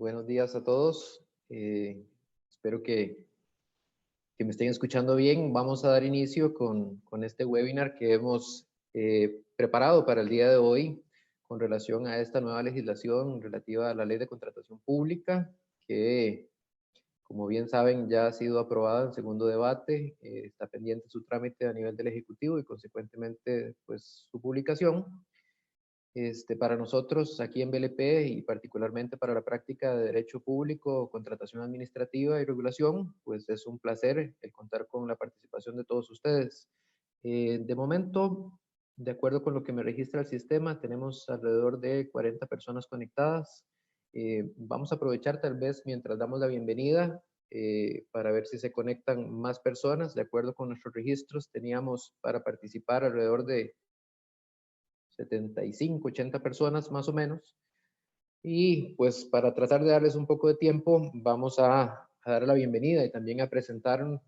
Buenos días a todos. Espero que me estén escuchando bien. Vamos a dar inicio con este webinar que hemos preparado para el día de hoy con relación a esta nueva legislación relativa a la Ley de Contratación Pública, que, como bien saben, ya ha sido aprobada en segundo debate. Está pendiente su trámite a nivel del Ejecutivo y, consecuentemente, pues, su publicación. Para nosotros aquí en BLP y particularmente para la práctica de Derecho Público, Contratación Administrativa y Regulación, pues es un placer el contar con la participación de todos ustedes. De momento, de acuerdo con lo que me registra el sistema, tenemos alrededor de 40 personas conectadas. Vamos a aprovechar tal vez mientras damos la bienvenida para ver si se conectan más personas. De acuerdo con nuestros registros, teníamos para participar alrededor de 75, 80 personas más o menos. Y pues para tratar de darles un poco de tiempo, vamos a dar la bienvenida y también a presentarnos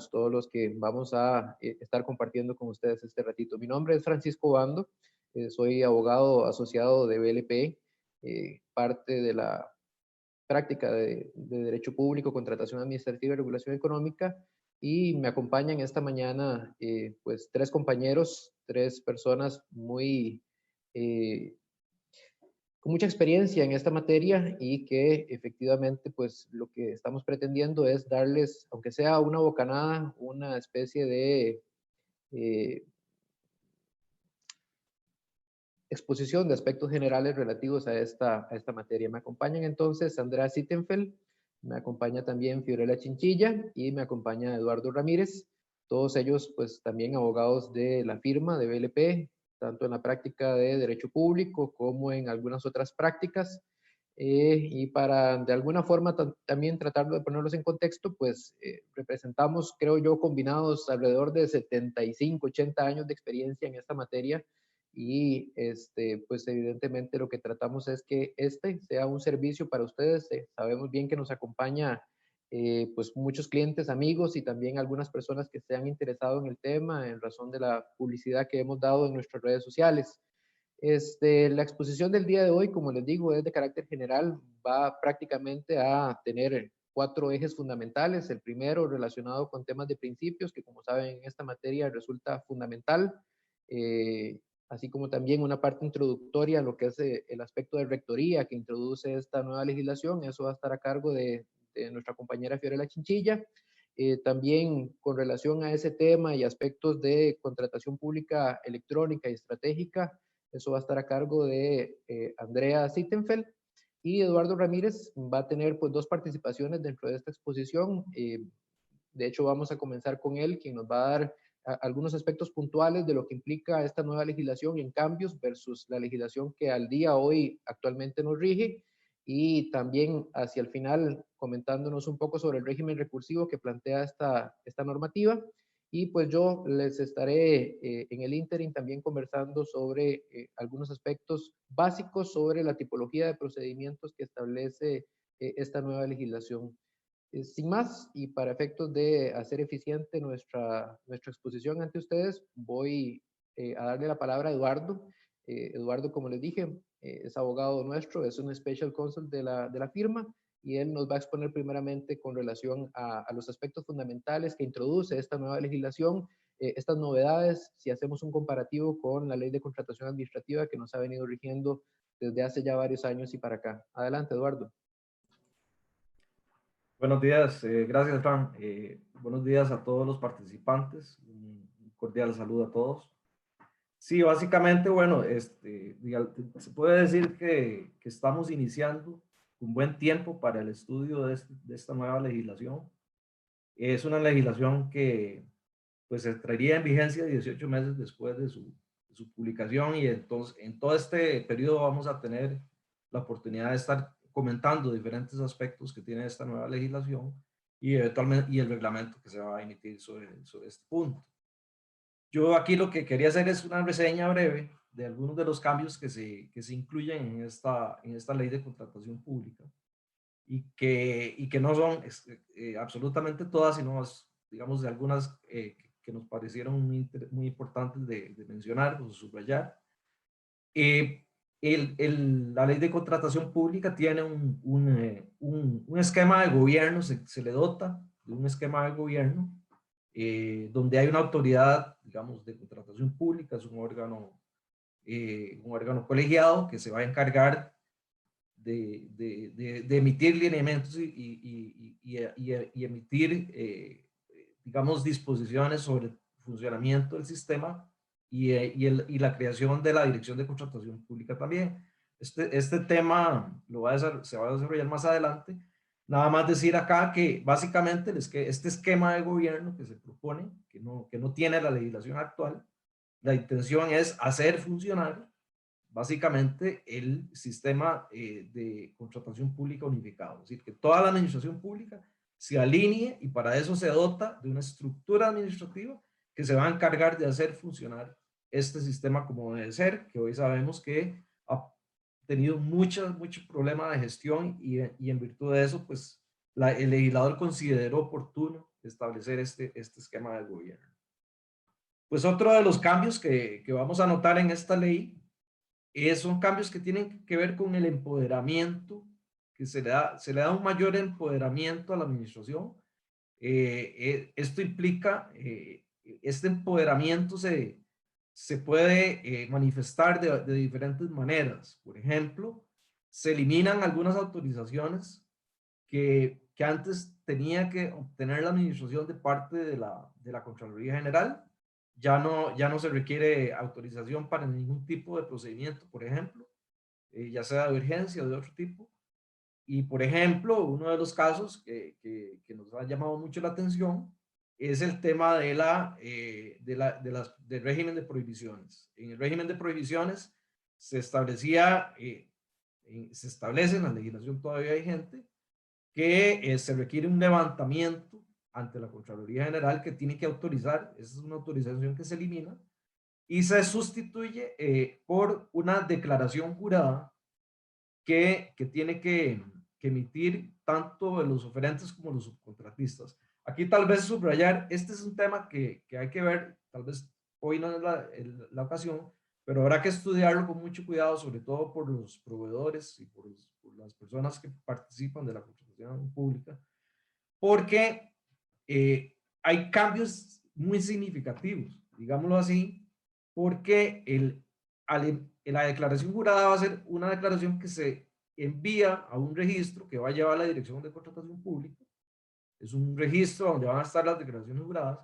todos los que vamos a estar compartiendo con ustedes este ratito. Mi nombre es Francisco Bando, soy abogado asociado de BLP, parte de la práctica de Derecho Público, Contratación Administrativa y Regulación Económica, y me acompañan esta mañana pues tres compañeros, tres personas con mucha experiencia en esta materia y que efectivamente pues lo que estamos pretendiendo es darles, aunque sea una bocanada, una especie de eh, exposición de aspectos generales relativos a esta materia. Me acompañan entonces Andrea Sittenfeld, me acompaña también Fiorella Chinchilla y me acompaña Eduardo Ramírez, todos ellos pues también abogados de la firma de BLP, tanto en la práctica de derecho público como en algunas otras prácticas. Y para de alguna forma también tratar de ponerlos en contexto, pues representamos, creo yo, combinados alrededor de 75, 80 años de experiencia en esta materia y pues evidentemente lo que tratamos es que este sea un servicio para ustedes. Sabemos bien que nos acompaña pues muchos clientes, amigos y también algunas personas que se han interesado en el tema en razón de la publicidad que hemos dado en nuestras redes sociales. La exposición del día de hoy, como les digo, es de carácter general, va prácticamente a tener cuatro ejes fundamentales. El primero relacionado con temas de principios, que como saben en esta materia resulta fundamental, así como también una parte introductoria a lo que es el aspecto de rectoría que introduce esta nueva legislación. Eso va a estar a cargo de nuestra compañera Fiorella Chinchilla. También con relación a ese tema y aspectos de contratación pública electrónica y estratégica, eso va a estar a cargo de Andrea Sittenfeld. Y Eduardo Ramírez va a tener pues dos participaciones dentro de esta exposición. De hecho, vamos a comenzar con él, quien nos va a dar algunos aspectos puntuales de lo que implica esta nueva legislación en cambios versus la legislación que al día hoy actualmente nos rige, y también hacia el final comentándonos un poco sobre el régimen recursivo que plantea esta normativa. Y pues yo les estaré en el ínterin también conversando sobre algunos aspectos básicos sobre la tipología de procedimientos que establece esta nueva legislación. Sin más, y para efectos de hacer eficiente nuestra exposición ante ustedes, voy a darle la palabra a Eduardo. Eduardo, como les dije, es abogado nuestro, es un special counsel de la firma, y él nos va a exponer primeramente con relación a los aspectos fundamentales que introduce esta nueva legislación, estas novedades, si hacemos un comparativo con la Ley de Contratación Administrativa que nos ha venido rigiendo desde hace ya varios años y para acá. Adelante, Eduardo. Buenos días, gracias Fran. Buenos días a todos los participantes. Un cordial saludo a todos. Sí, básicamente, bueno, se puede decir que estamos iniciando un buen tiempo para el estudio de esta nueva legislación. Es una legislación que pues entraría en vigencia 18 meses después de su publicación, y entonces en todo este periodo vamos a tener la oportunidad de estar comentando diferentes aspectos que tiene esta nueva legislación y eventualmente y el reglamento que se va a emitir sobre este punto. Yo aquí lo que quería hacer es una reseña breve de algunos de los cambios que se incluyen en esta ley de contratación pública y que no son absolutamente todas, sino digamos de algunas que nos parecieron muy importantes de mencionar o subrayar. La ley de contratación pública tiene un esquema de gobierno, se le dota de un esquema de gobierno donde hay una autoridad, digamos, de contratación pública, es un órgano colegiado que se va a encargar de emitir lineamientos y emitir, digamos, disposiciones sobre el funcionamiento del sistema y la creación de la Dirección de Contratación Pública también. Este tema se va a desarrollar más adelante. Nada más decir acá que básicamente este esquema de gobierno que se propone, que no tiene la legislación actual, la intención es hacer funcionar básicamente el sistema de contratación pública unificado. Es decir, que toda la administración pública se alinee y para eso se dota de una estructura administrativa que se va a encargar de hacer funcionar este sistema como debe ser, que hoy sabemos que ha tenido muchos problemas de gestión y en virtud de eso, pues el legislador consideró oportuno establecer este esquema de gobierno. Pues otro de los cambios que vamos a notar en esta ley son cambios que tienen que ver con el empoderamiento, que se le da un mayor empoderamiento a la administración. Esto implica, este empoderamiento se puede manifestar de diferentes maneras. Por ejemplo, se eliminan algunas autorizaciones que antes tenía que obtener la administración de parte de la Contraloría General. Ya no se requiere autorización para ningún tipo de procedimiento, por ejemplo, ya sea de urgencia o de otro tipo. Y, por ejemplo, uno de los casos que nos ha llamado mucho la atención es el tema del régimen de prohibiciones. En el régimen de prohibiciones se establece en la legislación todavía vigente que se requiere un levantamiento ante la Contraloría General que tiene que autorizar, esa es una autorización que se elimina, y se sustituye por una declaración jurada que tiene que emitir tanto los oferentes como los subcontratistas. Aquí tal vez subrayar, este es un tema que hay que ver, tal vez hoy no es la ocasión, pero habrá que estudiarlo con mucho cuidado, sobre todo por los proveedores y por las personas que participan de la contratación pública, porque hay cambios muy significativos, digámoslo así, porque la declaración jurada va a ser una declaración que se envía a un registro que va a llevar a la Dirección de Contratación Pública. Es un registro donde van a estar las declaraciones juradas.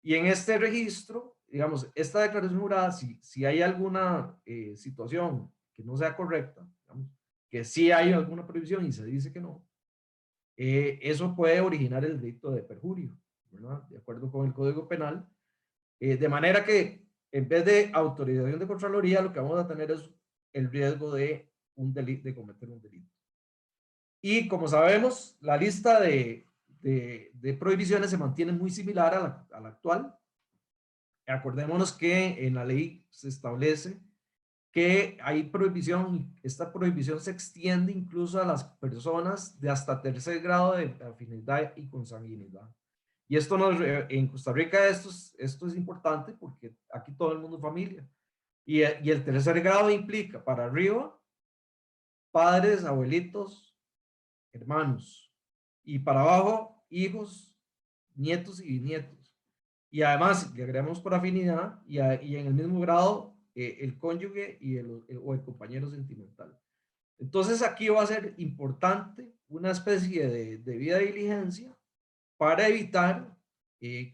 Y en este registro, digamos, esta declaración jurada, si hay alguna situación que no sea correcta, digamos, que sí hay alguna prohibición y se dice que no, eso puede originar el delito de perjurio, ¿verdad? De acuerdo con el Código Penal. De manera que en vez de autorización de Contraloría, lo que vamos a tener es el riesgo de cometer un delito. Y como sabemos, la lista de prohibiciones se mantiene muy similar a la actual. Acordémonos que en la ley se establece que hay prohibición, esta prohibición se extiende incluso a las personas de hasta tercer grado de afinidad y consanguinidad. Y en Costa Rica esto es importante porque aquí todo el mundo es familia. Y el tercer grado implica para arriba padres, abuelitos, hermanos. Y para abajo hijos, nietos y bisnietos. Y además le agregamos por afinidad y en el mismo grado el cónyuge o el compañero sentimental. Entonces aquí va a ser importante una especie de debida diligencia para evitar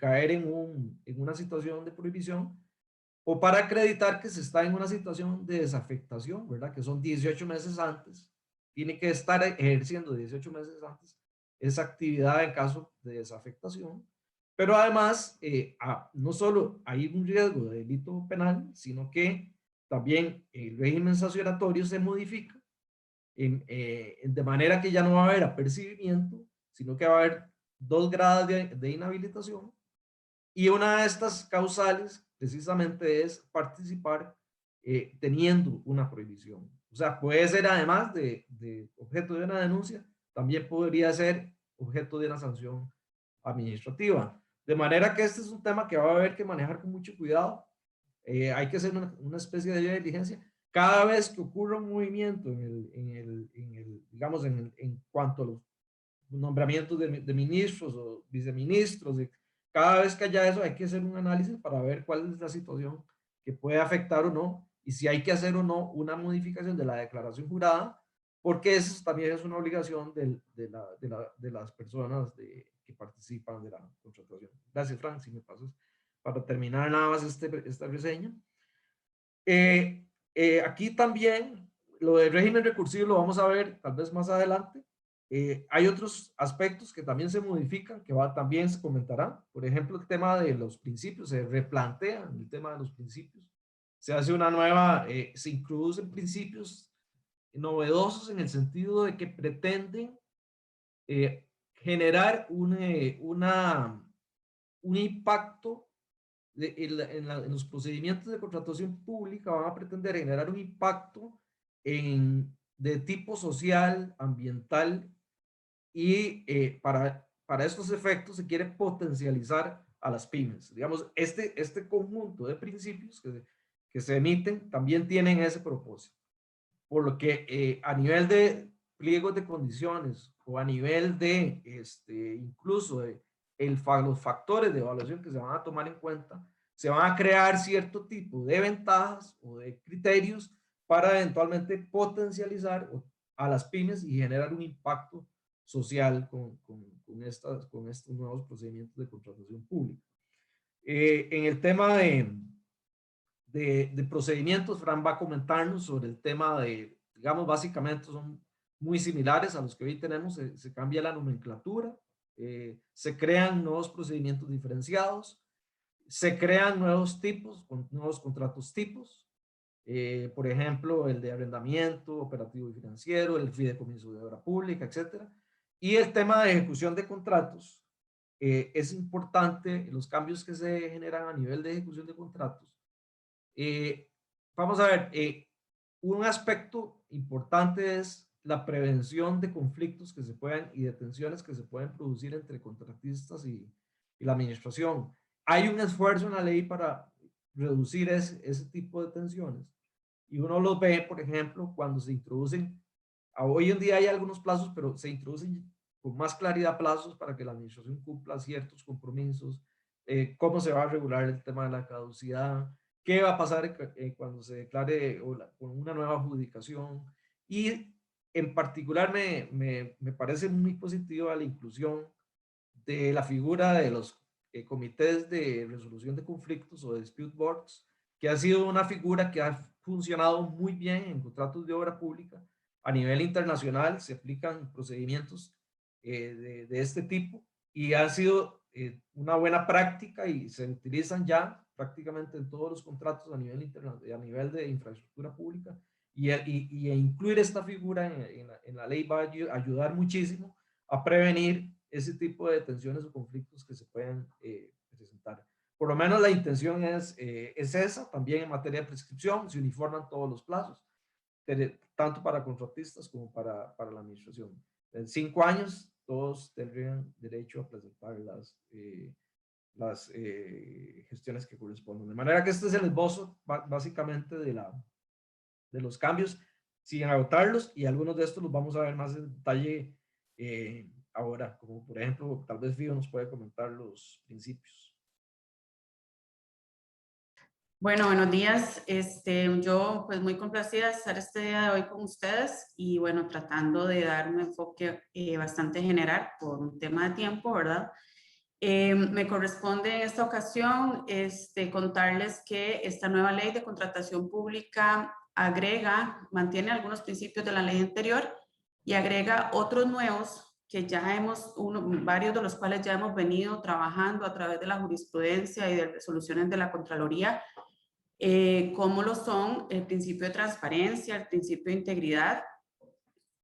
caer en una situación de prohibición o para acreditar que se está en una situación de desafectación, ¿verdad? Que son 18 meses antes. Tiene que estar ejerciendo 18 meses antes esa actividad en caso de desafectación. Pero además, no solo hay un riesgo de delito penal, sino que también el régimen sancionatorio se modifica de manera que ya no va a haber apercibimiento, sino que va a haber 2 grados de inhabilitación y una de estas causales precisamente es participar teniendo una prohibición. O sea, puede ser además de objeto de una denuncia, también podría ser objeto de una sanción administrativa. De manera que este es un tema que va a haber que manejar con mucho cuidado. Hay que hacer una especie de diligencia cada vez que ocurra un movimiento digamos, en cuanto a los nombramientos de ministros o viceministros, cada vez que haya eso hay que hacer un análisis para ver cuál es la situación que puede afectar o no, y si hay que hacer o no una modificación de la declaración jurada, porque eso también es una obligación de las personas que participan de la contratación. Gracias, Frank, si me pasas para terminar nada más esta reseña. Aquí también lo del régimen recursivo lo vamos a ver tal vez más adelante. Hay otros aspectos que también se modifican, que también se comentarán. Por ejemplo, el tema de los principios, se replantea el tema de los principios. Se hace una nueva, se introducen principios novedosos en el sentido de que pretenden generar un impacto en los procedimientos de contratación pública. Van a pretender generar un impacto de tipo social, ambiental, y para estos efectos se quiere potencializar a las pymes. Digamos, este conjunto de principios que se emiten también tienen ese propósito. Por lo que a nivel de pliegos de condiciones o a nivel de incluso los factores de evaluación que se van a tomar en cuenta, se van a crear cierto tipo de ventajas o de criterios para eventualmente potencializar a las pymes y generar un impacto social con estos nuevos procedimientos de contratación pública. En el tema de procedimientos, Fran va a comentarnos sobre el tema digamos, básicamente son muy similares a los que hoy tenemos. Se cambia la nomenclatura, se crean nuevos procedimientos diferenciados, se crean nuevos tipos, nuevos contratos tipos, por ejemplo, el de arrendamiento, operativo y financiero, el fideicomiso de obra pública, etcétera. Y el tema de ejecución de contratos, es importante los cambios que se generan a nivel de ejecución de contratos. Vamos a ver, un aspecto importante es la prevención de conflictos que se puedan y de tensiones que se pueden producir entre contratistas y la administración. Hay un esfuerzo en la ley para reducir ese tipo de tensiones, y uno los ve, por ejemplo, cuando se introducen, hoy en día hay algunos plazos, pero se introducen con más claridad plazos para que la administración cumpla ciertos compromisos, cómo se va a regular el tema de la caducidad, qué va a pasar cuando se declare con una nueva adjudicación. Y en particular me parece muy positiva la inclusión de la figura de los comités de resolución de conflictos o de dispute boards, que ha sido una figura que ha funcionado muy bien en contratos de obra pública. A nivel internacional se aplican procedimientos de este tipo y ha sido una buena práctica y se utilizan ya prácticamente en todos los contratos a nivel de infraestructura pública, y incluir esta figura en la ley va a ayudar muchísimo a prevenir ese tipo de tensiones o conflictos que se pueden presentar. Por lo menos la intención es esa. También en materia de prescripción se uniforman todos los plazos, tanto para contratistas como para la administración. En 5 años todos tendrían derecho a presentar las gestiones que corresponden. De manera que este es el esbozo básicamente de los cambios, sin agotarlos, y algunos de estos los vamos a ver más en detalle ahora, como por ejemplo, tal vez Fío nos puede comentar los principios. Bueno, buenos días. Yo pues muy complacida de estar este día de hoy con ustedes y bueno, tratando de dar un enfoque bastante general por un tema de tiempo, ¿verdad? Me corresponde en esta ocasión contarles que esta nueva ley de contratación pública mantiene algunos principios de la ley anterior y agrega otros nuevos que varios de los cuales ya hemos venido trabajando a través de la jurisprudencia y de resoluciones de la Contraloría, como lo son el principio de transparencia, el principio de integridad,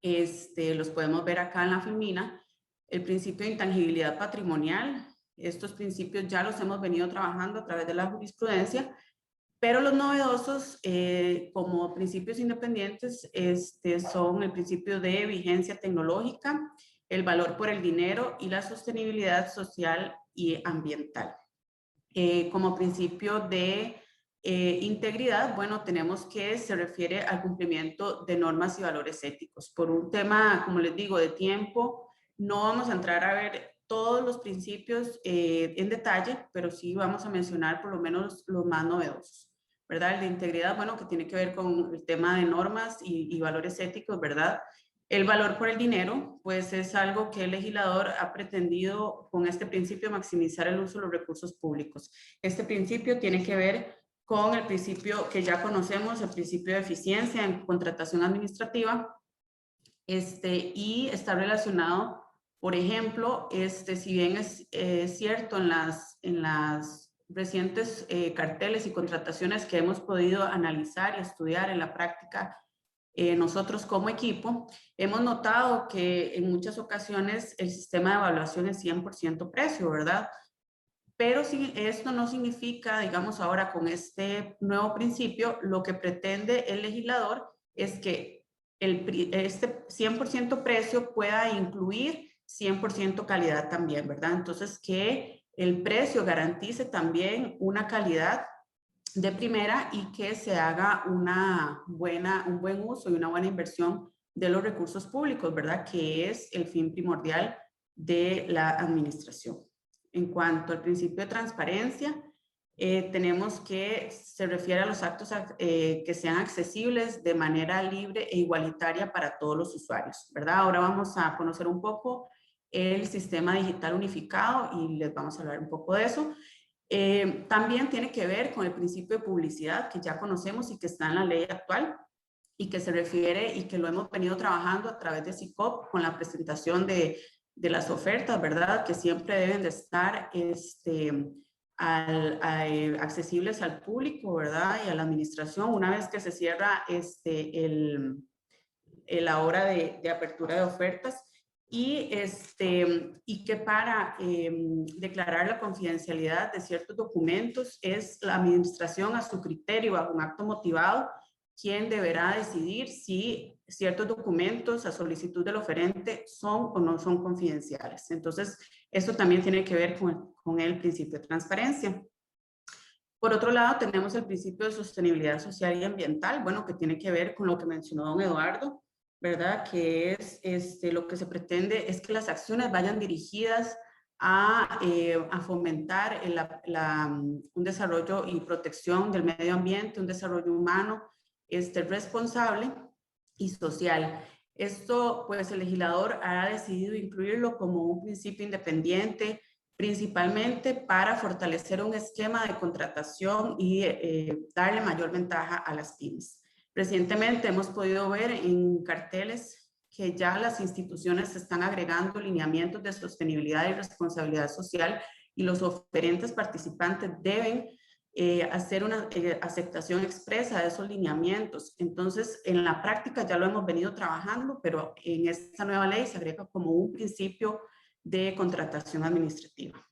los podemos ver acá en la femina, el principio de intangibilidad patrimonial. Estos principios ya los hemos venido trabajando a través de la jurisprudencia, pero los novedosos como principios independientes son el principio de vigencia tecnológica, el valor por el dinero y la sostenibilidad social y ambiental. Como principio de Integridad, bueno, tenemos que se refiere al cumplimiento de normas y valores éticos. Por un tema, como les digo, de tiempo, no vamos a entrar a ver todos los principios en detalle, pero sí vamos a mencionar por lo menos los más novedosos, ¿verdad? El de integridad, bueno, que tiene que ver con el tema de normas y valores éticos, ¿verdad? El valor por el dinero, pues es algo que el legislador ha pretendido con este principio maximizar el uso de los recursos públicos. Este principio tiene que ver con el principio que ya conocemos, el principio de eficiencia en contratación administrativa, y está relacionado, por ejemplo, si bien es cierto en las recientes carteles y contrataciones que hemos podido analizar y estudiar en la práctica, nosotros como equipo, hemos notado que en muchas ocasiones el sistema de evaluación es 100% precio, ¿verdad? Pero si esto no significa, digamos ahora con este nuevo principio, lo que pretende el legislador es que este 100% precio pueda incluir 100% calidad también, ¿verdad? Entonces, que el precio garantice también una calidad de primera y que se haga un buen uso y una buena inversión de los recursos públicos, ¿verdad? Que es el fin primordial de la administración. En cuanto al principio de transparencia, tenemos que se refiere a los actos que sean accesibles de manera libre e igualitaria para todos los usuarios, ¿verdad? Ahora vamos a conocer un poco el sistema digital unificado y les vamos a hablar un poco de eso. También tiene que ver con el principio de publicidad que ya conocemos y que está en la ley actual y que se refiere y que lo hemos venido trabajando a través de SICOP con la presentación de las ofertas, ¿verdad? Que siempre deben de estar accesibles al público, ¿verdad? Y a la administración una vez que se cierra la hora de apertura de ofertas. Y que para declarar la confidencialidad de ciertos documentos es la administración a su criterio, bajo un acto motivado, quien deberá decidir si ciertos documentos a solicitud del oferente son o no son confidenciales. Entonces, esto también tiene que ver con el principio de transparencia. Por otro lado, tenemos el principio de sostenibilidad social y ambiental, bueno, que tiene que ver con lo que mencionó don Eduardo, ¿verdad? Que es lo que se pretende es que las acciones vayan dirigidas a fomentar un desarrollo y protección del medio ambiente, un desarrollo humano responsable y social. Esto, pues, el legislador ha decidido incluirlo como un principio independiente, principalmente para fortalecer un esquema de contratación y darle mayor ventaja a las pymes. Recientemente hemos podido ver en carteles que ya las instituciones están agregando lineamientos de sostenibilidad y responsabilidad social y los oferentes participantes deben hacer una aceptación expresa de esos lineamientos. Entonces, en la práctica ya lo hemos venido trabajando, pero en esta nueva ley se agrega como un principio de contratación administrativa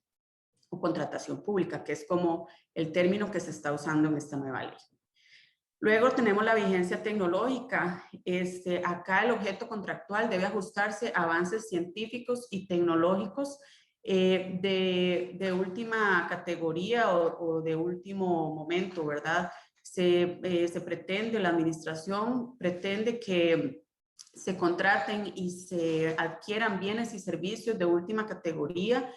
o contratación pública, que es como el término que se está usando en esta nueva ley. Luego tenemos la vigencia tecnológica. Acá el objeto contractual debe ajustarse a avances científicos y tecnológicos de última categoría o de último momento, ¿verdad? Se pretende, la administración pretende que se contraten y se adquieran bienes y servicios de última categoría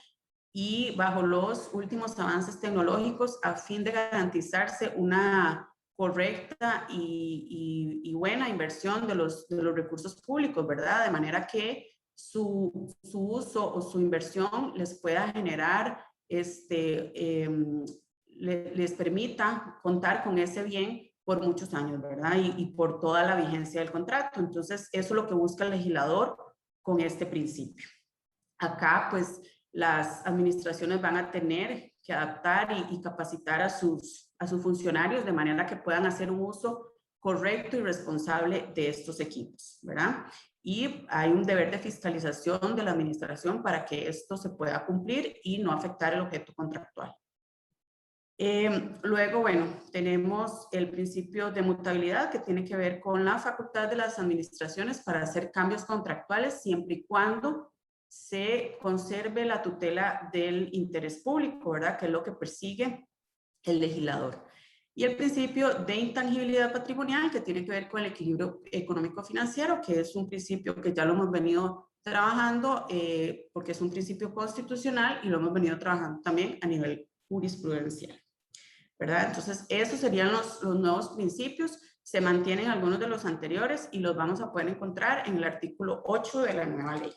y bajo los últimos avances tecnológicos a fin de garantizarse una correcta y buena inversión de los recursos públicos, ¿verdad? De manera que su uso o su inversión les pueda generar, les permita contar con ese bien por muchos años, ¿verdad? Y por toda la vigencia del contrato. Entonces, eso es lo que busca el legislador con este principio. Acá, pues, las administraciones van a tener que adaptar y capacitar a sus funcionarios de manera que puedan hacer un uso correcto y responsable de estos equipos, ¿verdad? Y hay un deber de fiscalización de la administración para que esto se pueda cumplir y no afectar el objeto contractual. Luego, bueno, tenemos el principio de mutabilidad que tiene que ver con la facultad de las administraciones para hacer cambios contractuales siempre y cuando se conserve la tutela del interés público, ¿verdad? Que es lo que persigue el legislador. y el principio de intangibilidad patrimonial, que tiene que ver con el equilibrio económico-financiero, que es un principio que ya lo hemos venido trabajando porque es un principio constitucional y lo hemos venido trabajando también a nivel jurisprudencial, ¿verdad? Entonces, esos serían los nuevos principios. Se mantienen algunos de los anteriores y los vamos a poder encontrar en el artículo 8 de la nueva ley.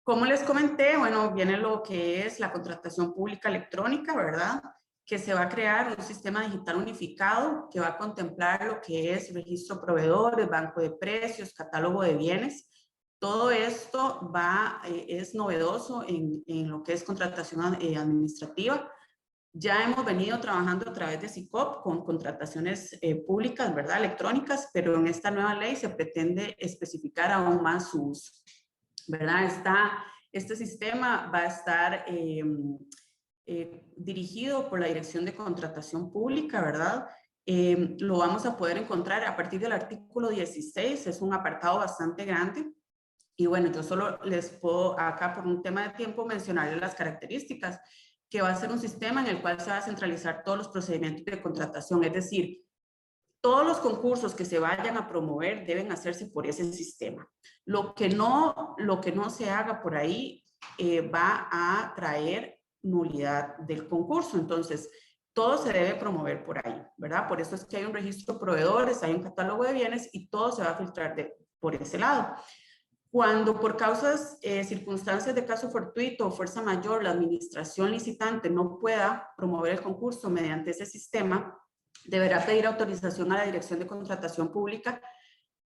Como les comenté, bueno, viene lo que es la contratación pública electrónica, ¿verdad? Que se va a crear un sistema digital unificado que va a contemplar lo que es registro de proveedores, banco de precios, catálogo de bienes. Todo esto es novedoso en lo que es contratación administrativa. Ya hemos venido trabajando a través de SICOP con contrataciones públicas, ¿verdad? Electrónicas, pero en esta nueva ley se pretende especificar aún más su uso, ¿verdad? Este sistema va a estar dirigido por la Dirección de Contratación Pública, ¿verdad? Lo vamos a poder encontrar a partir del artículo 16, es un apartado bastante grande. Y bueno, yo solo les puedo acá por un tema de tiempo mencionarles las características, que va a ser un sistema en el cual se va a centralizar todos los procedimientos de contratación, es decir, todos los concursos que se vayan a promover deben hacerse por ese sistema. Lo que no se haga por ahí va a traer nulidad del concurso. Entonces, todo se debe promover por ahí, ¿verdad? Por eso es que hay un registro de proveedores, hay un catálogo de bienes y todo se va a filtrar por ese lado. Cuando por causas, circunstancias de caso fortuito o fuerza mayor, la administración licitante no pueda promover el concurso mediante ese sistema, deberá pedir autorización a la Dirección de Contratación Pública,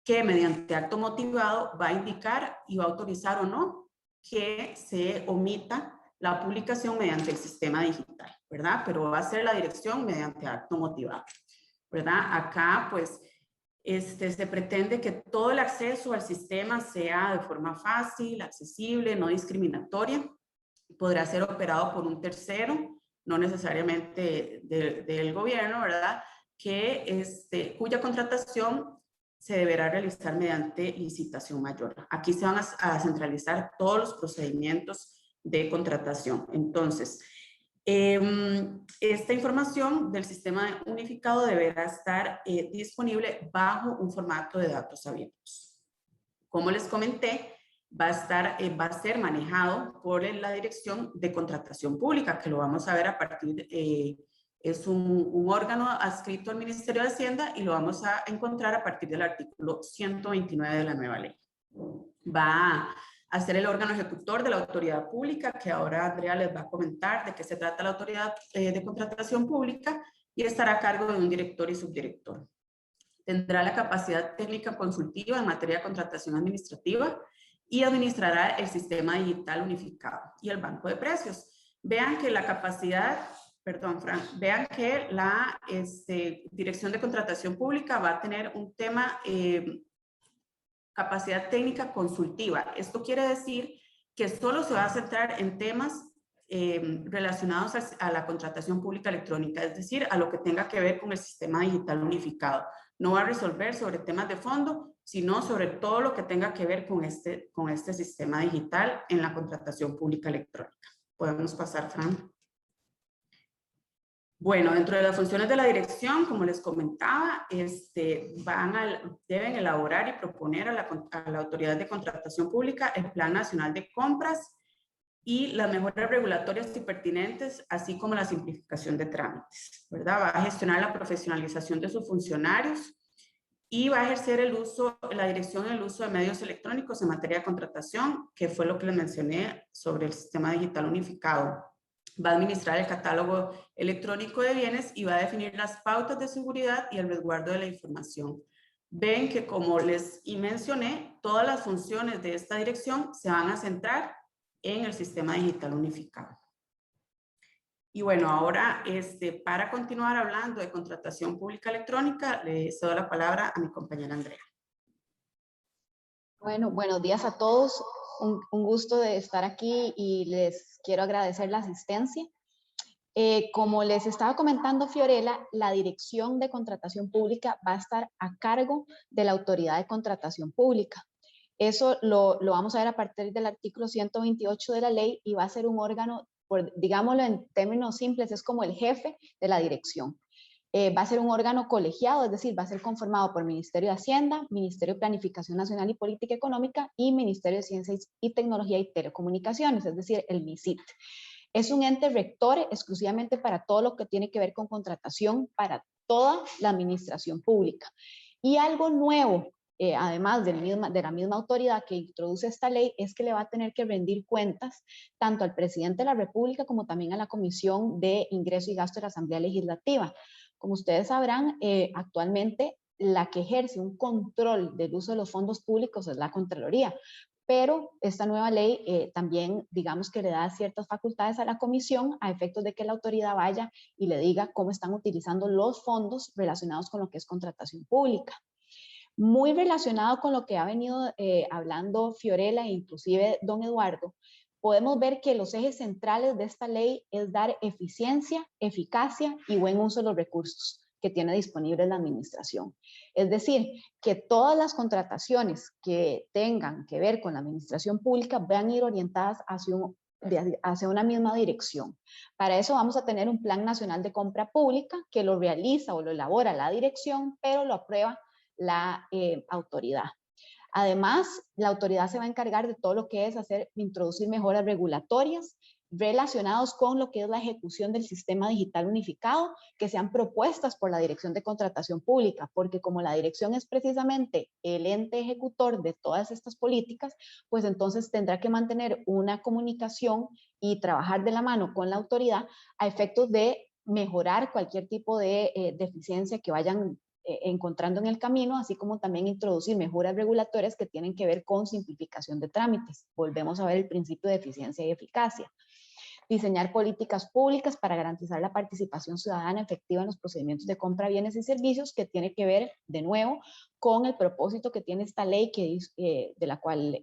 que mediante acto motivado va a indicar y va a autorizar o no que se omita la publicación mediante el sistema digital, ¿verdad? Pero va a ser la dirección mediante acto motivado, ¿verdad? Acá, pues, se pretende que todo el acceso al sistema sea de forma fácil, accesible, no discriminatoria. Podrá ser operado por un tercero, no necesariamente del gobierno, ¿verdad? Cuya contratación se deberá realizar mediante licitación mayor. Aquí se van a centralizar todos los procedimientos de contratación. Entonces, esta información del sistema unificado deberá estar disponible bajo un formato de datos abiertos. Como les comenté, va a ser manejado por la Dirección de Contratación Pública, que lo vamos a ver a partir de, es un órgano adscrito al Ministerio de Hacienda y lo vamos a encontrar a partir del artículo 129 de la nueva ley. Va a ser el órgano ejecutor de la autoridad pública, que ahora Andrea les va a comentar de qué se trata la autoridad de contratación pública, y estará a cargo de un director y subdirector. Tendrá la capacidad técnica consultiva en materia de contratación administrativa y administrará el sistema digital unificado y el banco de precios. Vean que la capacidad, perdón, Fran, vean que la Dirección de Contratación Pública va a tener un tema capacidad técnica consultiva. Esto quiere decir que solo se va a centrar en temas relacionados a la contratación pública electrónica, es decir, a lo que tenga que ver con el sistema digital unificado. No va a resolver sobre temas de fondo, sino sobre todo lo que tenga que ver con este sistema digital en la contratación pública electrónica. Podemos pasar, Fran. Bueno, dentro de las funciones de la dirección, como les comentaba, deben elaborar y proponer a la Autoridad de Contratación Pública el Plan Nacional de Compras y las mejoras regulatorias y pertinentes, así como la simplificación de trámites, ¿verdad? Va a gestionar la profesionalización de sus funcionarios y va a ejercer la dirección en el uso de medios electrónicos en materia de contratación, que fue lo que les mencioné sobre el sistema digital unificado. Va a administrar el catálogo electrónico de bienes y va a definir las pautas de seguridad y el resguardo de la información. Ven que, como les mencioné, todas las funciones de esta dirección se van a centrar en el sistema digital unificado. Y bueno, ahora para continuar hablando de contratación pública electrónica, le cedo la palabra a mi compañera Andrea. Bueno, buenos días a todos. Un gusto de estar aquí y les quiero agradecer la asistencia. Como les estaba comentando Fiorella, la Dirección de Contratación Pública va a estar a cargo de la Autoridad de Contratación Pública. Eso lo vamos a ver a partir del artículo 128 de la ley y va a ser un órgano, digámoslo en términos simples, es como el jefe de la dirección. Va a ser un órgano colegiado, es decir, va a ser conformado por Ministerio de Hacienda, Ministerio de Planificación Nacional y Política Económica y Ministerio de Ciencia y Tecnología y Telecomunicaciones, es decir, el MICIT. Es un ente rector exclusivamente para todo lo que tiene que ver con contratación para toda la administración pública. Y algo nuevo, además de la misma autoridad que introduce esta ley, es que le va a tener que rendir cuentas tanto al presidente de la República como también a la Comisión de Ingreso y Gasto de la Asamblea Legislativa. Como ustedes sabrán, actualmente la que ejerce un control del uso de los fondos públicos es la Contraloría, pero esta nueva ley también, digamos que le da ciertas facultades a la comisión a efectos de que la autoridad vaya y le diga cómo están utilizando los fondos relacionados con lo que es contratación pública. Muy relacionado con lo que ha venido hablando Fiorella e inclusive don Eduardo, podemos ver que los ejes centrales de esta ley es dar eficiencia, eficacia y buen uso de los recursos que tiene disponible la administración. Es decir, que todas las contrataciones que tengan que ver con la administración pública van a ir orientadas hacia una misma dirección. Para eso vamos a tener un Plan Nacional de Compra Pública que lo realiza o lo elabora la dirección, pero lo aprueba la autoridad. Además, la autoridad se va a encargar de todo lo que es introducir mejoras regulatorias relacionados con lo que es la ejecución del sistema digital unificado, que sean propuestas por la Dirección de Contratación Pública, porque como la dirección es precisamente el ente ejecutor de todas estas políticas, pues entonces tendrá que mantener una comunicación y trabajar de la mano con la autoridad a efectos de mejorar cualquier tipo de deficiencia que vayan encontrando en el camino, así como también introducir mejoras regulatorias que tienen que ver con simplificación de trámites. Volvemos a ver el principio de eficiencia y eficacia. Diseñar políticas públicas para garantizar la participación ciudadana efectiva en los procedimientos de compra de bienes y servicios, que tiene que ver, de nuevo, con el propósito que tiene esta ley, de la cual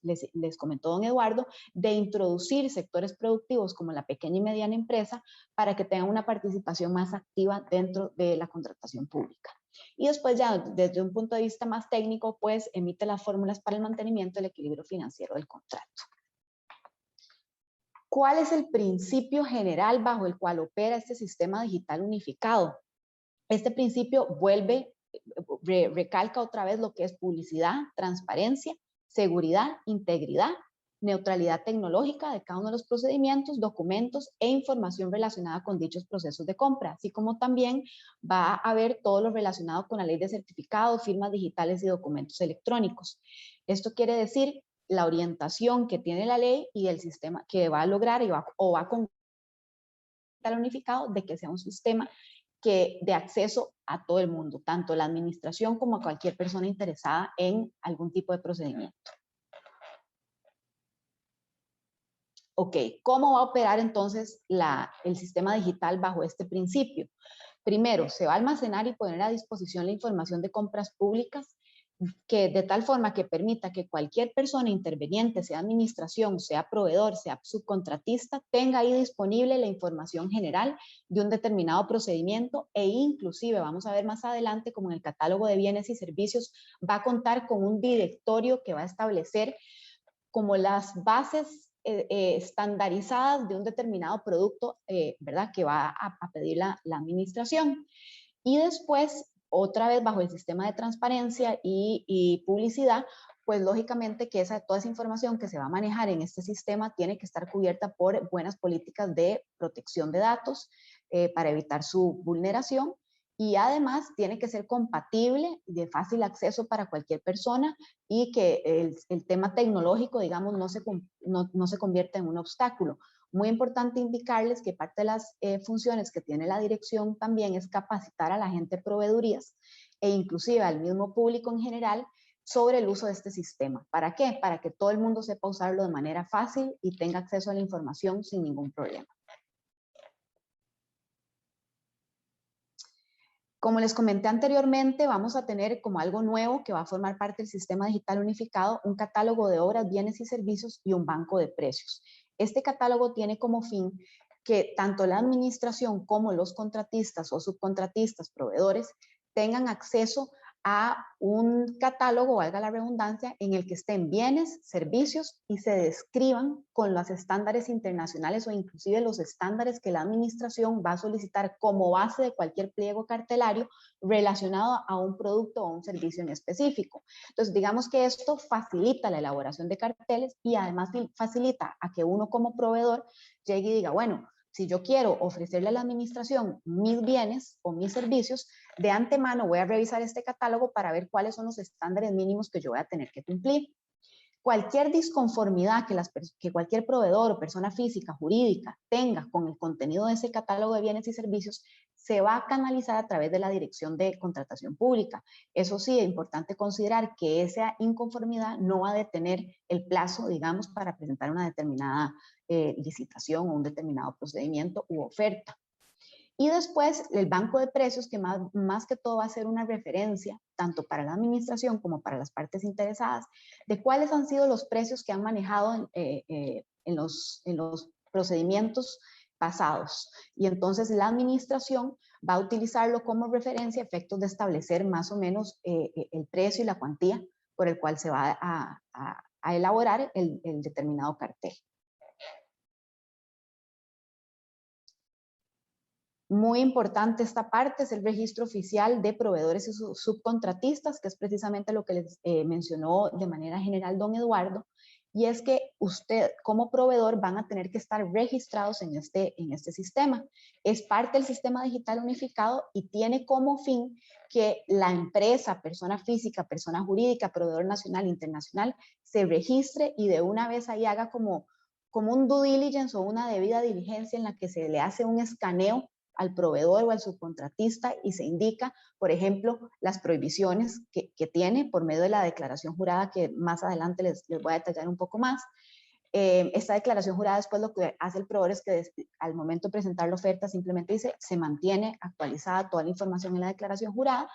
les comentó don Eduardo, de introducir sectores productivos como la pequeña y mediana empresa para que tengan una participación más activa dentro de la contratación pública. Y después ya desde un punto de vista más técnico, pues emite las fórmulas para el mantenimiento del equilibrio financiero del contrato. ¿Cuál es el principio general bajo el cual opera este sistema digital unificado? Este principio recalca otra vez lo que es publicidad, transparencia, seguridad, integridad, neutralidad tecnológica de cada uno de los procedimientos, documentos e información relacionada con dichos procesos de compra, así como también va a haber todo lo relacionado con la ley de certificados, firmas digitales y documentos electrónicos. Esto quiere decir la orientación que tiene la ley y el sistema que va a lograr va a con el unificado de que sea un sistema de acceso a todo el mundo, tanto la administración como a cualquier persona interesada en algún tipo de procedimiento. Ok, ¿cómo va a operar entonces el sistema digital bajo este principio? Primero, se va a almacenar y poner a disposición la información de compras públicas que de tal forma que permita que cualquier persona interveniente, sea administración, sea proveedor, sea subcontratista, tenga ahí disponible la información general de un determinado procedimiento e inclusive, vamos a ver más adelante, como en el catálogo de bienes y servicios, va a contar con un directorio que va a establecer como las bases estandarizadas de un determinado producto, ¿verdad? Que va a pedir la administración. Y después, otra vez bajo el sistema de transparencia y publicidad, pues lógicamente que toda esa información que se va a manejar en este sistema tiene que estar cubierta por buenas políticas de protección de datos para evitar su vulneración. Y además tiene que ser compatible, de fácil acceso para cualquier persona y que el tema tecnológico, digamos, no se convierta en un obstáculo. Muy importante indicarles que parte de las funciones que tiene la dirección también es capacitar a la gente de proveedurías e inclusive al mismo público en general sobre el uso de este sistema. ¿Para qué? Para que todo el mundo sepa usarlo de manera fácil y tenga acceso a la información sin ningún problema. Como les comenté anteriormente, vamos a tener como algo nuevo que va a formar parte del sistema digital unificado, un catálogo de obras, bienes y servicios y un banco de precios. Este catálogo tiene como fin que tanto la administración como los contratistas o subcontratistas, proveedores, tengan acceso a un catálogo, valga la redundancia, en el que estén bienes, servicios y se describan con los estándares internacionales o inclusive los estándares que la administración va a solicitar como base de cualquier pliego cartelario relacionado a un producto o un servicio en específico. Entonces, digamos que esto facilita la elaboración de carteles y además facilita a que uno como proveedor llegue y diga, bueno, si yo quiero ofrecerle a la administración mis bienes o mis servicios, de antemano voy a revisar este catálogo para ver cuáles son los estándares mínimos que yo voy a tener que cumplir. Cualquier disconformidad que cualquier proveedor o persona física, jurídica, tenga con el contenido de ese catálogo de bienes y servicios, se va a canalizar a través de la Dirección de Contratación Pública. Eso sí, es importante considerar que esa inconformidad no va a detener el plazo, digamos, para presentar una determinada licitación o un determinado procedimiento u oferta. Y después el banco de precios, que más que todo va a ser una referencia, tanto para la administración como para las partes interesadas, de cuáles han sido los precios que han manejado en los procedimientos pasados. Y entonces la administración va a utilizarlo como referencia a efectos de establecer más o menos el precio y la cuantía por el cual se va a elaborar el determinado cartel. Muy importante esta parte es el registro oficial de proveedores y subcontratistas, que es precisamente lo que les mencionó de manera general don Eduardo, y es que usted como proveedor van a tener que estar registrados en este sistema. Es parte del sistema digital unificado y tiene como fin que la empresa, persona física, persona jurídica, proveedor nacional, internacional, se registre y de una vez ahí haga como un due diligence o una debida diligencia en la que se le hace un escaneo al proveedor o al subcontratista y se indica, por ejemplo, las prohibiciones que tiene por medio de la declaración jurada, que más adelante les voy a detallar un poco más. Esta declaración jurada después lo que hace el proveedor es que al momento de presentar la oferta simplemente dice, se mantiene actualizada toda la información en la declaración jurada.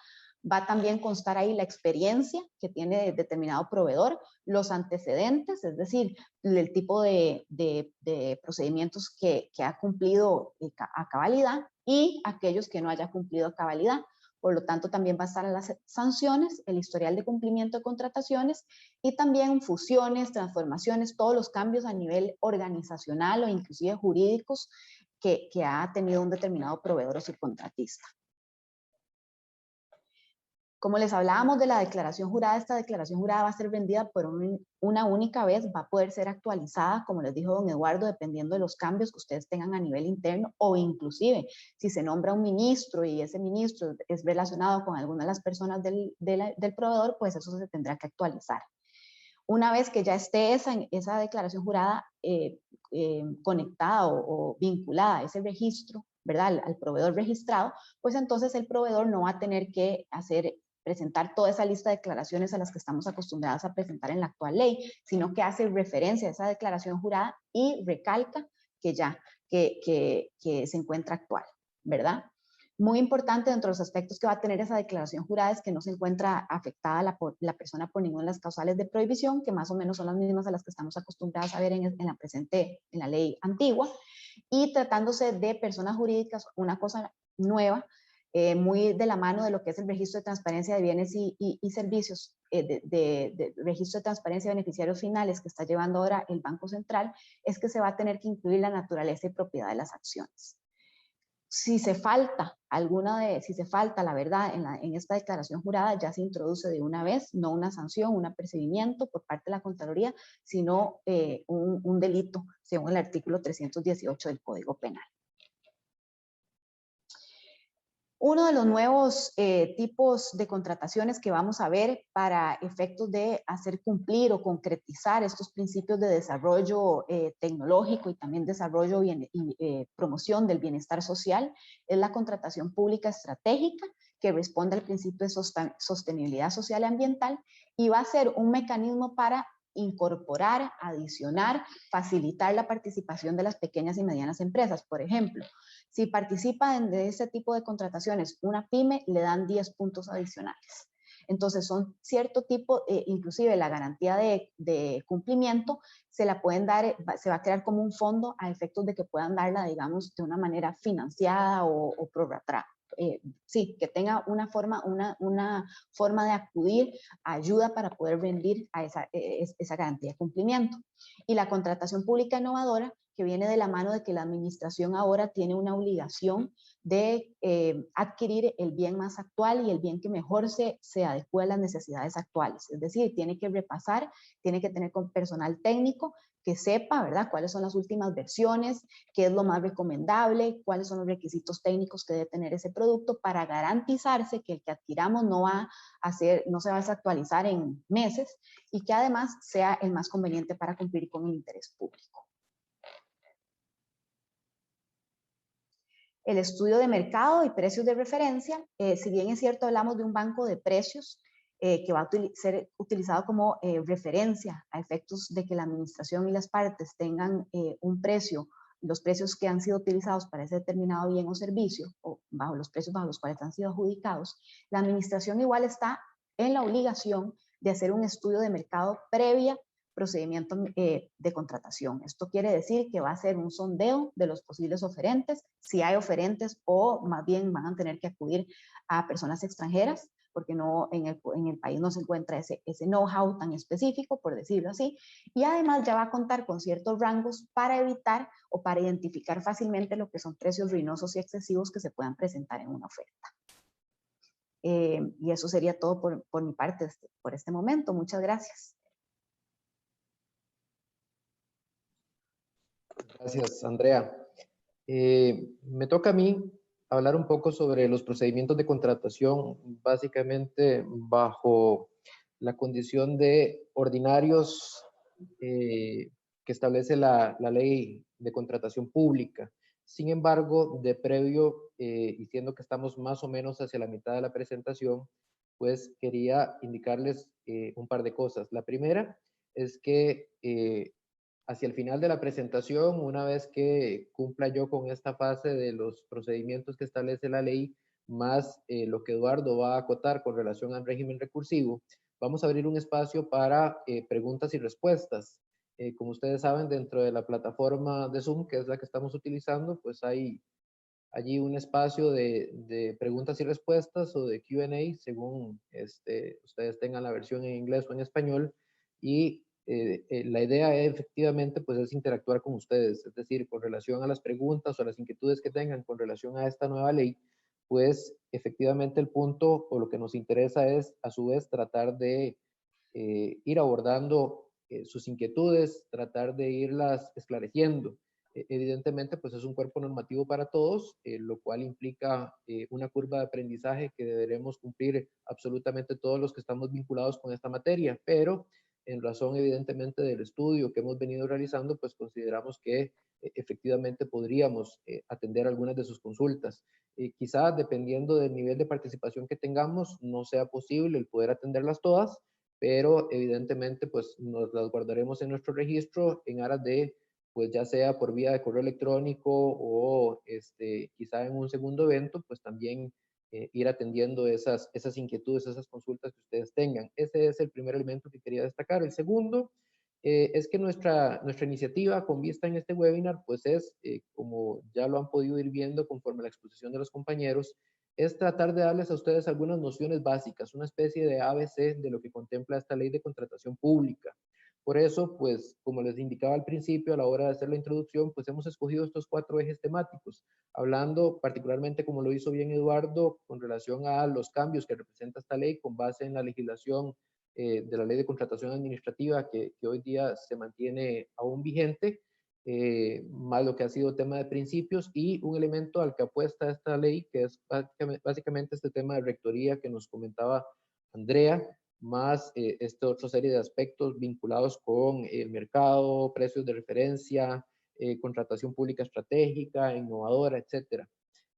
Va a también constar ahí la experiencia que tiene determinado proveedor, los antecedentes, es decir, el tipo de procedimientos que ha cumplido a cabalidad y aquellos que no haya cumplido a cabalidad. Por lo tanto, también va a estar en las sanciones, el historial de cumplimiento de contrataciones y también fusiones, transformaciones, todos los cambios a nivel organizacional o inclusive jurídicos que ha tenido un determinado proveedor o subcontratista. Como les hablábamos de la declaración jurada, esta declaración jurada va a ser vendida por una única vez, va a poder ser actualizada, como les dijo don Eduardo, dependiendo de los cambios que ustedes tengan a nivel interno o inclusive si se nombra un ministro y ese ministro es relacionado con alguna de las personas del proveedor, pues eso se tendrá que actualizar. Una vez que ya esté esa declaración jurada conectada o vinculada a ese registro, ¿verdad? Al proveedor registrado, pues entonces el proveedor no va a tener que presentar toda esa lista de declaraciones a las que estamos acostumbrados a presentar en la actual ley, sino que hace referencia a esa declaración jurada y recalca que se encuentra actual, ¿verdad? Muy importante dentro de los aspectos que va a tener esa declaración jurada es que no se encuentra afectada la persona por ninguna de las causales de prohibición, que más o menos son las mismas a las que estamos acostumbrados a ver en la ley antigua, y tratándose de personas jurídicas, una cosa nueva, muy de la mano de lo que es el registro de transparencia de bienes y servicios, de registro de transparencia de beneficiarios finales que está llevando ahora el Banco Central, es que se va a tener que incluir la naturaleza y propiedad de las acciones. Si se falta la verdad en esta declaración jurada, ya se introduce de una vez, no una sanción, un apercibimiento por parte de la Contraloría, sino un delito, según el artículo 318 del Código Penal. Uno de los nuevos tipos de contrataciones que vamos a ver para efectos de hacer cumplir o concretizar estos principios de desarrollo tecnológico y también desarrollo y promoción del bienestar social es la contratación pública estratégica, que responde al principio de sostenibilidad social y ambiental y va a ser un mecanismo para incorporar, adicionar, facilitar la participación de las pequeñas y medianas empresas. Por ejemplo, si participa de este tipo de contrataciones una pyme, le dan 10 puntos adicionales. Entonces son cierto tipo, inclusive la garantía de cumplimiento se la pueden dar, se va a crear como un fondo a efectos de que puedan darla, digamos, de una manera financiada o prorrateada, sí, que tenga una forma de acudir a ayuda para poder rendir a esa garantía de cumplimiento. Y la contratación pública innovadora, que viene de la mano de que la administración ahora tiene una obligación de adquirir el bien más actual y el bien que mejor se adecue a las necesidades actuales. Es decir, tiene que repasar, tiene que tener con personal técnico que sepa, ¿verdad?, cuáles son las últimas versiones, qué es lo más recomendable, cuáles son los requisitos técnicos que debe tener ese producto para garantizarse que el que adquiramos no se va a desactualizar en meses y que además sea el más conveniente para cumplir con el interés público. El estudio de mercado y precios de referencia, si bien es cierto, hablamos de un banco de precios que va a ser utilizado como referencia a efectos de que la administración y las partes tengan un precio, los precios que han sido utilizados para ese determinado bien o servicio, o bajo los precios bajo los cuales han sido adjudicados, la administración igual está en la obligación de hacer un estudio de mercado previa procedimiento de contratación. Esto quiere decir que va a ser un sondeo de los posibles oferentes, si hay oferentes o más bien van a tener que acudir a personas extranjeras, porque no, en el país no se encuentra ese know-how tan específico, por decirlo así, y además ya va a contar con ciertos rangos para evitar o para identificar fácilmente lo que son precios ruinosos y excesivos que se puedan presentar en una oferta. Y eso sería todo por mi parte por este momento. Muchas gracias. Gracias, Andrea. Me toca a mí hablar un poco sobre los procedimientos de contratación, básicamente bajo la condición de ordinarios que establece la ley de contratación pública. Sin embargo, de previo, y siendo que estamos más o menos hacia la mitad de la presentación, pues quería indicarles un par de cosas. La primera es que hacia el final de la presentación, una vez que cumpla yo con esta fase de los procedimientos que establece la ley, más lo que Eduardo va a acotar con relación al régimen recursivo, vamos a abrir un espacio para preguntas y respuestas. Como ustedes saben, dentro de la plataforma de Zoom, que es la que estamos utilizando, pues hay allí un espacio de preguntas y respuestas o de Q&A, según ustedes tengan la versión en inglés o en español, y la idea efectivamente pues es interactuar con ustedes, es decir, con relación a las preguntas o las inquietudes que tengan con relación a esta nueva ley, pues efectivamente el punto o lo que nos interesa es a su vez tratar de ir abordando sus inquietudes, tratar de irlas esclareciendo. Evidentemente, pues es un cuerpo normativo para todos, lo cual implica una curva de aprendizaje que deberemos cumplir absolutamente todos los que estamos vinculados con esta materia, pero en razón evidentemente del estudio que hemos venido realizando, pues consideramos que efectivamente podríamos atender algunas de sus consultas. Quizá dependiendo del nivel de participación que tengamos, no sea posible el poder atenderlas todas, pero evidentemente pues nos las guardaremos en nuestro registro en aras de, pues ya sea por vía de correo electrónico o quizá en un segundo evento, pues también ir atendiendo esas inquietudes, esas consultas que ustedes tengan. Ese es el primer elemento que quería destacar. El segundo es que nuestra iniciativa con vista en este webinar, pues es, como ya lo han podido ir viendo conforme a la exposición de los compañeros, es tratar de darles a ustedes algunas nociones básicas, una especie de ABC de lo que contempla esta ley de contratación pública. Por eso, pues, como les indicaba al principio, a la hora de hacer la introducción, pues hemos escogido estos 4 ejes temáticos, hablando particularmente, como lo hizo bien Eduardo, con relación a los cambios que representa esta ley con base en la legislación de la ley de contratación administrativa que hoy día se mantiene aún vigente, más lo que ha sido tema de principios y un elemento al que apuesta esta ley, que es básicamente este tema de rectoría que nos comentaba Andrea, más esta otra serie de aspectos vinculados con el mercado, precios de referencia, contratación pública estratégica, innovadora, etcétera.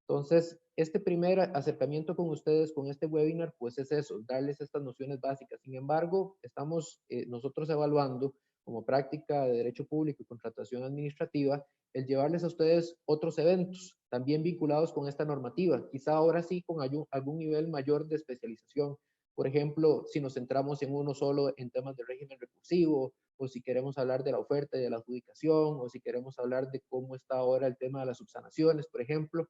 Entonces, este primer acercamiento con ustedes, con este webinar, pues es eso, darles estas nociones básicas. Sin embargo, estamos nosotros evaluando como práctica de derecho público y contratación administrativa, el llevarles a ustedes otros eventos también vinculados con esta normativa, quizá ahora sí con algún nivel mayor de especialización. Por ejemplo, si nos centramos en uno solo en temas de régimen recursivo, o si queremos hablar de la oferta y de la adjudicación, o si queremos hablar de cómo está ahora el tema de las subsanaciones, por ejemplo.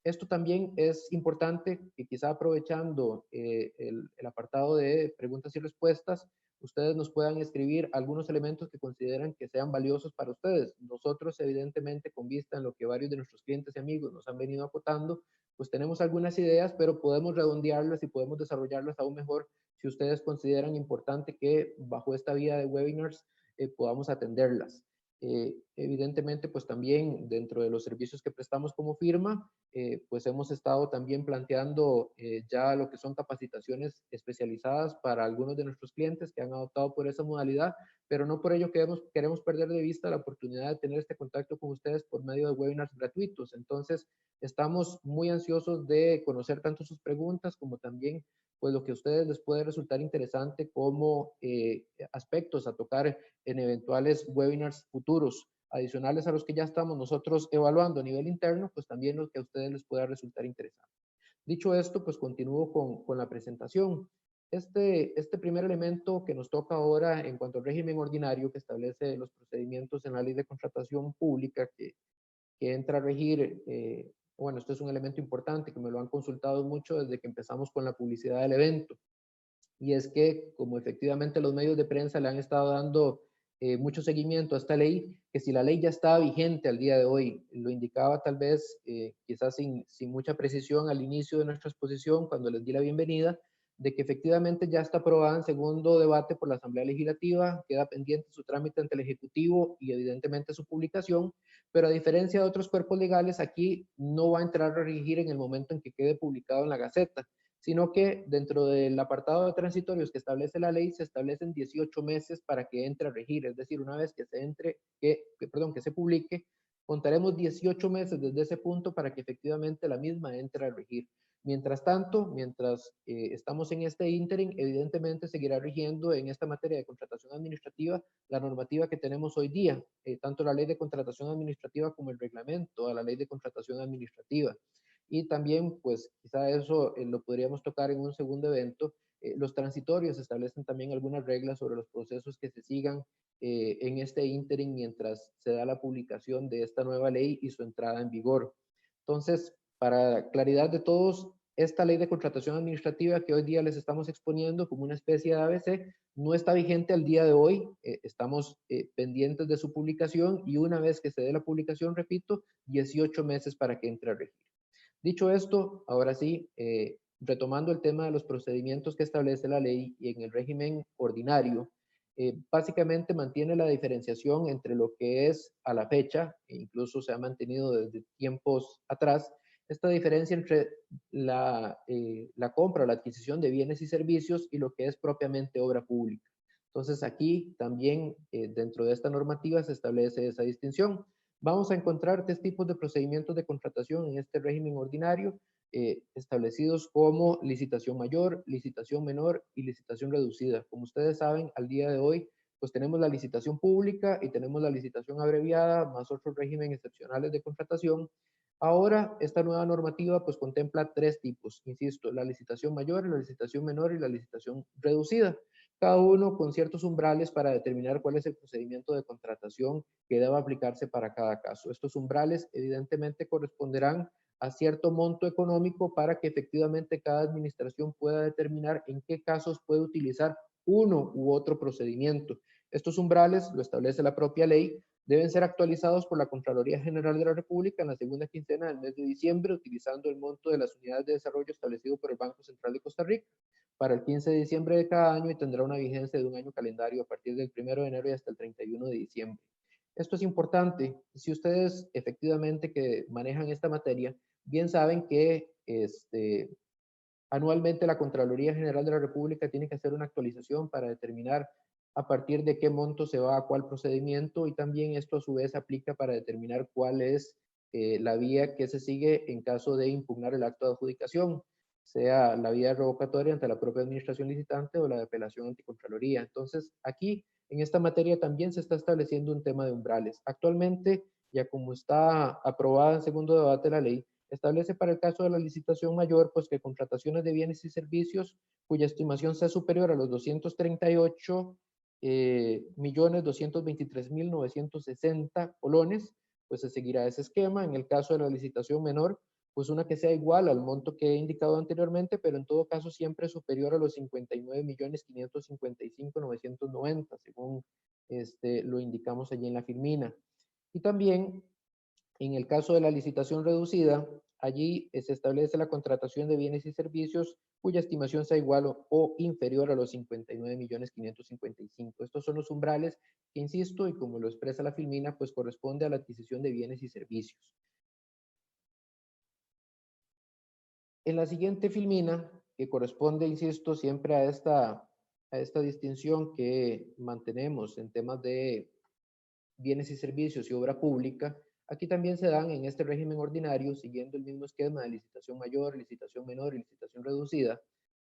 Esto también es importante que quizá aprovechando el apartado de preguntas y respuestas, ustedes nos puedan escribir algunos elementos que consideran que sean valiosos para ustedes. Nosotros, evidentemente, con vista en lo que varios de nuestros clientes y amigos nos han venido acotando, pues tenemos algunas ideas, pero podemos redondearlas y podemos desarrollarlas aún mejor si ustedes consideran importante que bajo esta vía de webinars podamos atenderlas. Evidentemente, pues también dentro de los servicios que prestamos como firma, pues hemos estado también planteando ya lo que son capacitaciones especializadas para algunos de nuestros clientes que han adoptado por esa modalidad, pero no por ello queremos perder de vista la oportunidad de tener este contacto con ustedes por medio de webinars gratuitos. Entonces, estamos muy ansiosos de conocer tanto sus preguntas como también pues lo que a ustedes les puede resultar interesante como aspectos a tocar en eventuales webinars futuros, adicionales a los que ya estamos nosotros evaluando a nivel interno, pues también lo que a ustedes les pueda resultar interesante. Dicho esto, pues continúo con la presentación. Este primer elemento que nos toca ahora en cuanto al régimen ordinario que establece los procedimientos en la ley de contratación pública que entra a regir, bueno, esto es un elemento importante que me lo han consultado mucho desde que empezamos con la publicidad del evento. Y es que, como efectivamente los medios de prensa le han estado dando mucho seguimiento a esta ley, que si la ley ya estaba vigente al día de hoy, lo indicaba tal vez, quizás sin mucha precisión al inicio de nuestra exposición, cuando les di la bienvenida, de que efectivamente ya está aprobada en segundo debate por la Asamblea Legislativa, queda pendiente su trámite ante el Ejecutivo y evidentemente su publicación, pero a diferencia de otros cuerpos legales, aquí no va a entrar a regir en el momento en que quede publicado en la Gaceta, sino que dentro del apartado de transitorios que establece la ley, se establecen 18 meses para que entre a regir, es decir, una vez que se publique, contaremos 18 meses desde ese punto para que efectivamente la misma entre a regir. Mientras tanto, mientras estamos en este ínterin, evidentemente seguirá rigiendo en esta materia de contratación administrativa la normativa que tenemos hoy día, tanto la ley de contratación administrativa como el reglamento a la ley de contratación administrativa. Y también, pues quizá eso lo podríamos tocar en un segundo evento. Los transitorios establecen también algunas reglas sobre los procesos que se sigan en este ínterin mientras se da la publicación de esta nueva ley y su entrada en vigor. Entonces, para claridad de todos, esta ley de contratación administrativa que hoy día les estamos exponiendo como una especie de ABC no está vigente al día de hoy. Estamos pendientes de su publicación y una vez que se dé la publicación, repito, 18 meses para que entre a regir. Dicho esto, ahora sí, retomando el tema de los procedimientos que establece la ley y en el régimen ordinario, básicamente mantiene la diferenciación entre lo que es a la fecha, e incluso se ha mantenido desde tiempos atrás, esta diferencia entre la compra o la adquisición de bienes y servicios y lo que es propiamente obra pública. Entonces aquí también dentro de esta normativa se establece esa distinción. Vamos a encontrar tres tipos de procedimientos de contratación en este régimen ordinario, establecidos como licitación mayor, licitación menor y licitación reducida. Como ustedes saben, al día de hoy, pues tenemos la licitación pública y tenemos la licitación abreviada, más otros regímenes excepcionales de contratación. Ahora, esta nueva normativa pues contempla tres tipos, insisto, la licitación mayor, la licitación menor y la licitación reducida, cada uno con ciertos umbrales para determinar cuál es el procedimiento de contratación que deba aplicarse para cada caso. Estos umbrales evidentemente corresponderán a cierto monto económico para que efectivamente cada administración pueda determinar en qué casos puede utilizar uno u otro procedimiento. Estos umbrales, lo establece la propia ley, deben ser actualizados por la Contraloría General de la República en la segunda quincena del mes de diciembre, utilizando el monto de las unidades de desarrollo establecido por el Banco Central de Costa Rica para el 15 de diciembre de cada año y tendrá una vigencia de un año calendario a partir del 1 de enero y hasta el 31 de diciembre. Esto es importante. Si ustedes efectivamente que manejan esta materia, bien saben que anualmente la Contraloría General de la República tiene que hacer una actualización para determinar a partir de qué monto se va a cuál procedimiento y también esto a su vez aplica para determinar cuál es la vía que se sigue en caso de impugnar el acto de adjudicación, sea la vía revocatoria ante la propia administración licitante o la de apelación ante Contraloría. Entonces, aquí en esta materia también se está estableciendo un tema de umbrales. Actualmente, ya como está aprobada en segundo debate la ley, establece para el caso de la licitación mayor, pues que contrataciones de bienes y servicios cuya estimación sea superior a los 238.223.960 colones, pues se seguirá ese esquema. En el caso de la licitación menor, pues una que sea igual al monto que he indicado anteriormente, pero en todo caso siempre superior a los 59.555.990, según lo indicamos allí en la filmina. Y también, en el caso de la licitación reducida, allí se establece la contratación de bienes y servicios cuya estimación sea igual o inferior a los 59.555. Estos son los umbrales que, insisto, y como lo expresa la filmina, pues corresponde a la adquisición de bienes y servicios. En la siguiente filmina, que corresponde, insisto, siempre a esta distinción que mantenemos en temas de bienes y servicios y obra pública, aquí también se dan en este régimen ordinario, siguiendo el mismo esquema de licitación mayor, licitación menor y licitación reducida,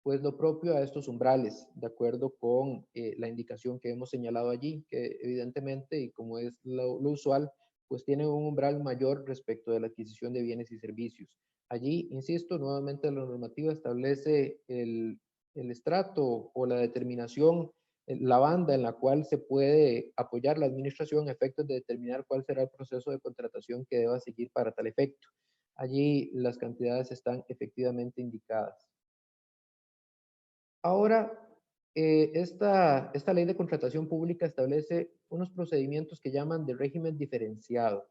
pues lo propio a estos umbrales, de acuerdo con la indicación que hemos señalado allí, que evidentemente, y como es lo usual, pues tiene un umbral mayor respecto de la adquisición de bienes y servicios. Allí, insisto, nuevamente la normativa establece el estrato o la determinación, la banda en la cual se puede apoyar la administración a efectos de determinar cuál será el proceso de contratación que deba seguir para tal efecto. Allí las cantidades están efectivamente indicadas. Ahora, esta ley de contratación pública establece unos procedimientos que llaman de régimen diferenciado,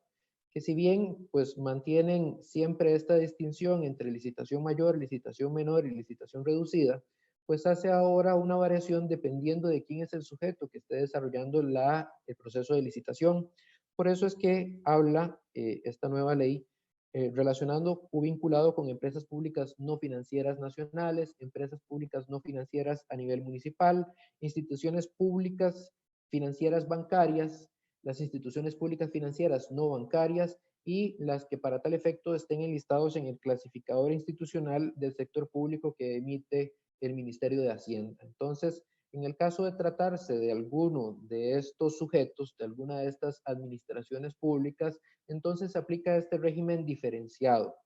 que si bien pues mantienen siempre esta distinción entre licitación mayor, licitación menor y licitación reducida, pues hace ahora una variación dependiendo de quién es el sujeto que esté desarrollando el proceso de licitación. Por eso es que habla esta nueva ley relacionando o vinculado con empresas públicas no financieras nacionales, empresas públicas no financieras a nivel municipal, instituciones públicas financieras bancarias, las instituciones públicas financieras no bancarias y las que para tal efecto estén enlistados en el clasificador institucional del sector público que emite el Ministerio de Hacienda. Entonces, en el caso de tratarse de alguno de estos sujetos, de alguna de estas administraciones públicas, entonces se aplica este régimen diferenciado,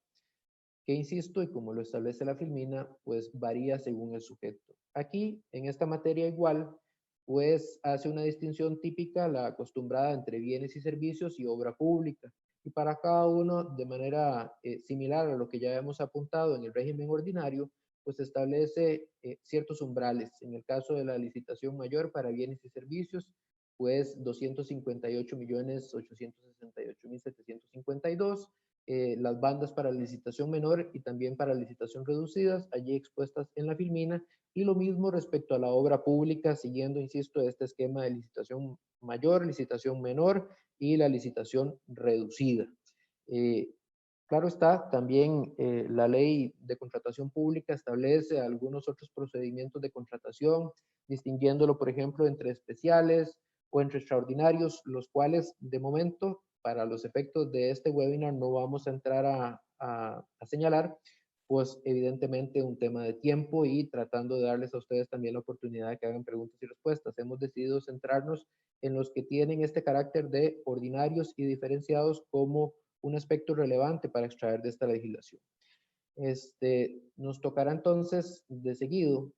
que insisto, y como lo establece la filmina, pues varía según el sujeto. Aquí, en esta materia igual, pues hace una distinción típica, la acostumbrada entre bienes y servicios y obra pública. Y para cada uno, de manera similar a lo que ya hemos apuntado en el régimen ordinario, pues establece ciertos umbrales. En el caso de la licitación mayor para bienes y servicios, pues 258.868.752. Las bandas para la licitación menor y también para la licitación reducidas, allí expuestas en la filmina, y lo mismo respecto a la obra pública, siguiendo, insisto, este esquema de licitación mayor, licitación menor y la licitación reducida. Claro está, también la ley de contratación pública establece algunos otros procedimientos de contratación, distinguiéndolo, por ejemplo, entre especiales o entre extraordinarios, los cuales de momento, para los efectos de este webinar, no vamos a entrar a señalar, pues evidentemente un tema de tiempo y tratando de darles a ustedes también la oportunidad de que hagan preguntas y respuestas. Hemos decidido centrarnos en los que tienen este carácter de ordinarios y diferenciados como un aspecto relevante para extraer de esta legislación. Nos tocará entonces de seguido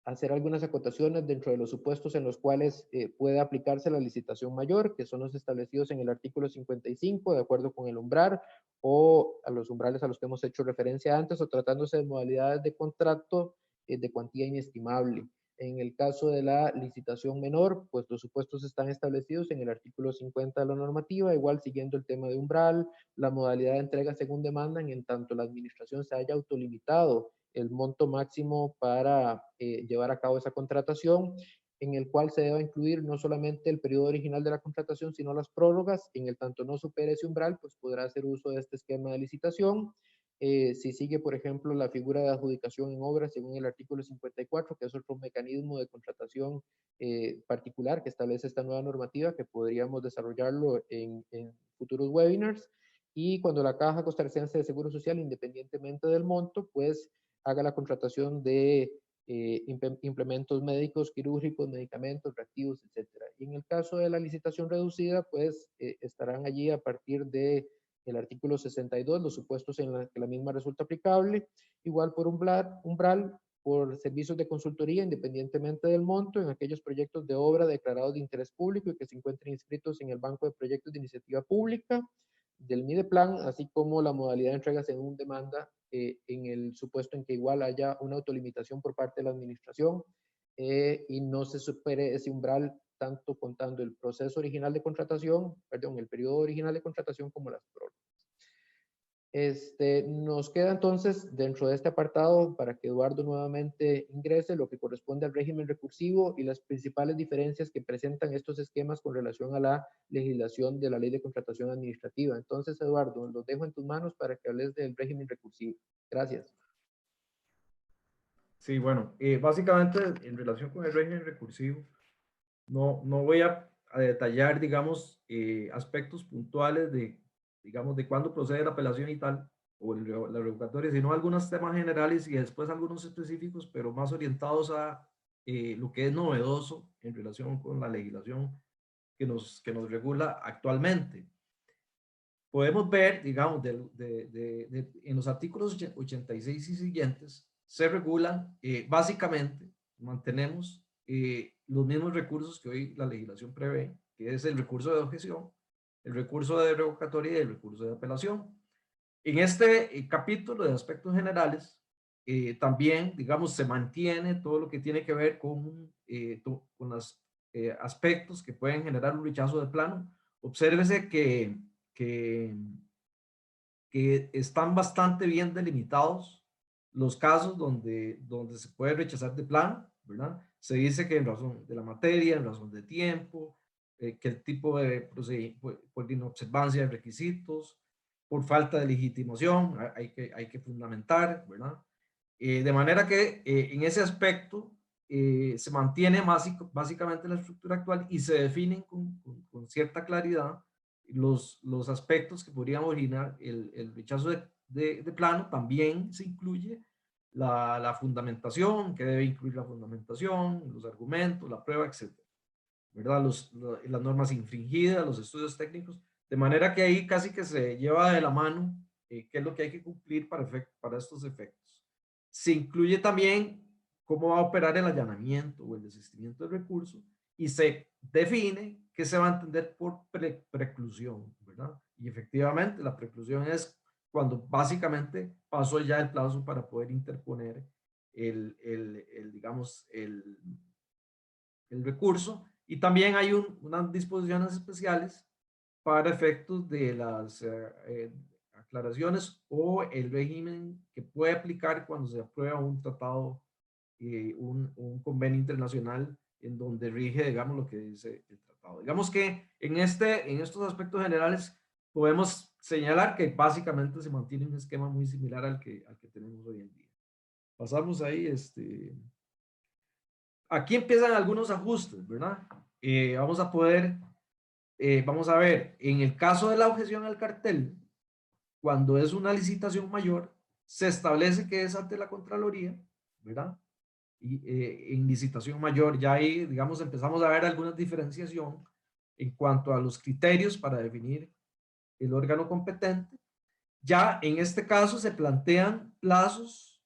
hacer algunas acotaciones dentro de los supuestos en los cuales puede aplicarse la licitación mayor, que son los establecidos en el artículo 55, de acuerdo con el umbral, o a los umbrales a los que hemos hecho referencia antes, o tratándose de modalidades de contrato de cuantía inestimable. En el caso de la licitación menor, pues los supuestos están establecidos en el artículo 50 de la normativa, igual siguiendo el tema de umbral, la modalidad de entrega según demandan, en tanto la administración se haya autolimitado el monto máximo para llevar a cabo esa contratación, en el cual se deba incluir no solamente el periodo original de la contratación, sino las prórrogas. En el tanto no supere ese umbral, pues podrá hacer uso de este esquema de licitación. Si sigue, por ejemplo, la figura de adjudicación en obra, según el artículo 54, que es otro mecanismo de contratación particular que establece esta nueva normativa, que podríamos desarrollarlo en futuros webinars. Y cuando la Caja Costarricense de Seguro Social, independientemente del monto, pues haga la contratación de implementos médicos, quirúrgicos, medicamentos, reactivos, etc. Y en el caso de la licitación reducida, pues estarán allí a partir de el artículo 62, los supuestos en los que la misma resulta aplicable, igual por umbral, por servicios de consultoría, independientemente del monto, en aquellos proyectos de obra declarados de interés público y que se encuentren inscritos en el Banco de Proyectos de Iniciativa Pública, del Mideplan, así como la modalidad de entrega según demanda en el supuesto en que igual haya una autolimitación por parte de la administración y no se supere ese umbral tanto contando el proceso original de contratación, perdón, el periodo original de contratación como las prórrogas. Nos queda entonces dentro de este apartado para que Eduardo nuevamente ingrese lo que corresponde al régimen recursivo y las principales diferencias que presentan estos esquemas con relación a la legislación de la Ley de Contratación Administrativa. Entonces, Eduardo, los dejo en tus manos para que hables del régimen recursivo. Gracias. Sí, bueno, básicamente en relación con el régimen recursivo, no voy a detallar, digamos, aspectos puntuales de, digamos, de cuándo procede la apelación y tal, o la revocatoria, sino algunos temas generales y después algunos específicos, pero más orientados a lo que es novedoso en relación con la legislación que nos regula actualmente. Podemos ver, digamos, en los artículos 86 y siguientes, se regulan, básicamente, mantenemos los mismos recursos que hoy la legislación prevé, que es el recurso de objeción, el recurso de revocatoria y el recurso de apelación. En este capítulo de aspectos generales, también, digamos, se mantiene todo lo que tiene que ver con los aspectos que pueden generar un rechazo de plano. Obsérvese que están bastante bien delimitados los casos donde se puede rechazar de plano, ¿verdad? Se dice que en razón de la materia, en razón de tiempo, que el tipo de procedimiento, por inobservancia de requisitos, por falta de legitimación, hay que fundamentar, ¿verdad? De manera que en ese aspecto se mantiene básicamente la estructura actual y se definen con cierta claridad los aspectos que podrían originar el rechazo de plano. También se incluye la fundamentación, que debe incluir la fundamentación, los argumentos, la prueba, etc. ¿Verdad? Las normas infringidas, los estudios técnicos, de manera que ahí casi que se lleva de la mano qué es lo que hay que cumplir para estos efectos. Se incluye también cómo va a operar el allanamiento o el desistimiento del recurso y se define qué se va a entender por preclusión, ¿verdad? Y efectivamente la preclusión es cuando básicamente pasó ya el plazo para poder interponer digamos, el recurso. Y también hay unas disposiciones especiales para efectos de las aclaraciones o el régimen que puede aplicar cuando se aprueba un tratado, un convenio internacional en donde rige, digamos, lo que dice el tratado. Digamos que en estos aspectos generales podemos señalar que básicamente se mantiene un esquema muy similar al que tenemos hoy en día. Pasamos ahí, aquí empiezan algunos ajustes, ¿verdad? Vamos a ver, en el caso de la objeción al cartel, cuando es una licitación mayor, se establece que es ante la Contraloría, ¿verdad? Y en licitación mayor, ya ahí, digamos, empezamos a ver alguna diferenciación en cuanto a los criterios para definir el órgano competente. Ya en este caso se plantean plazos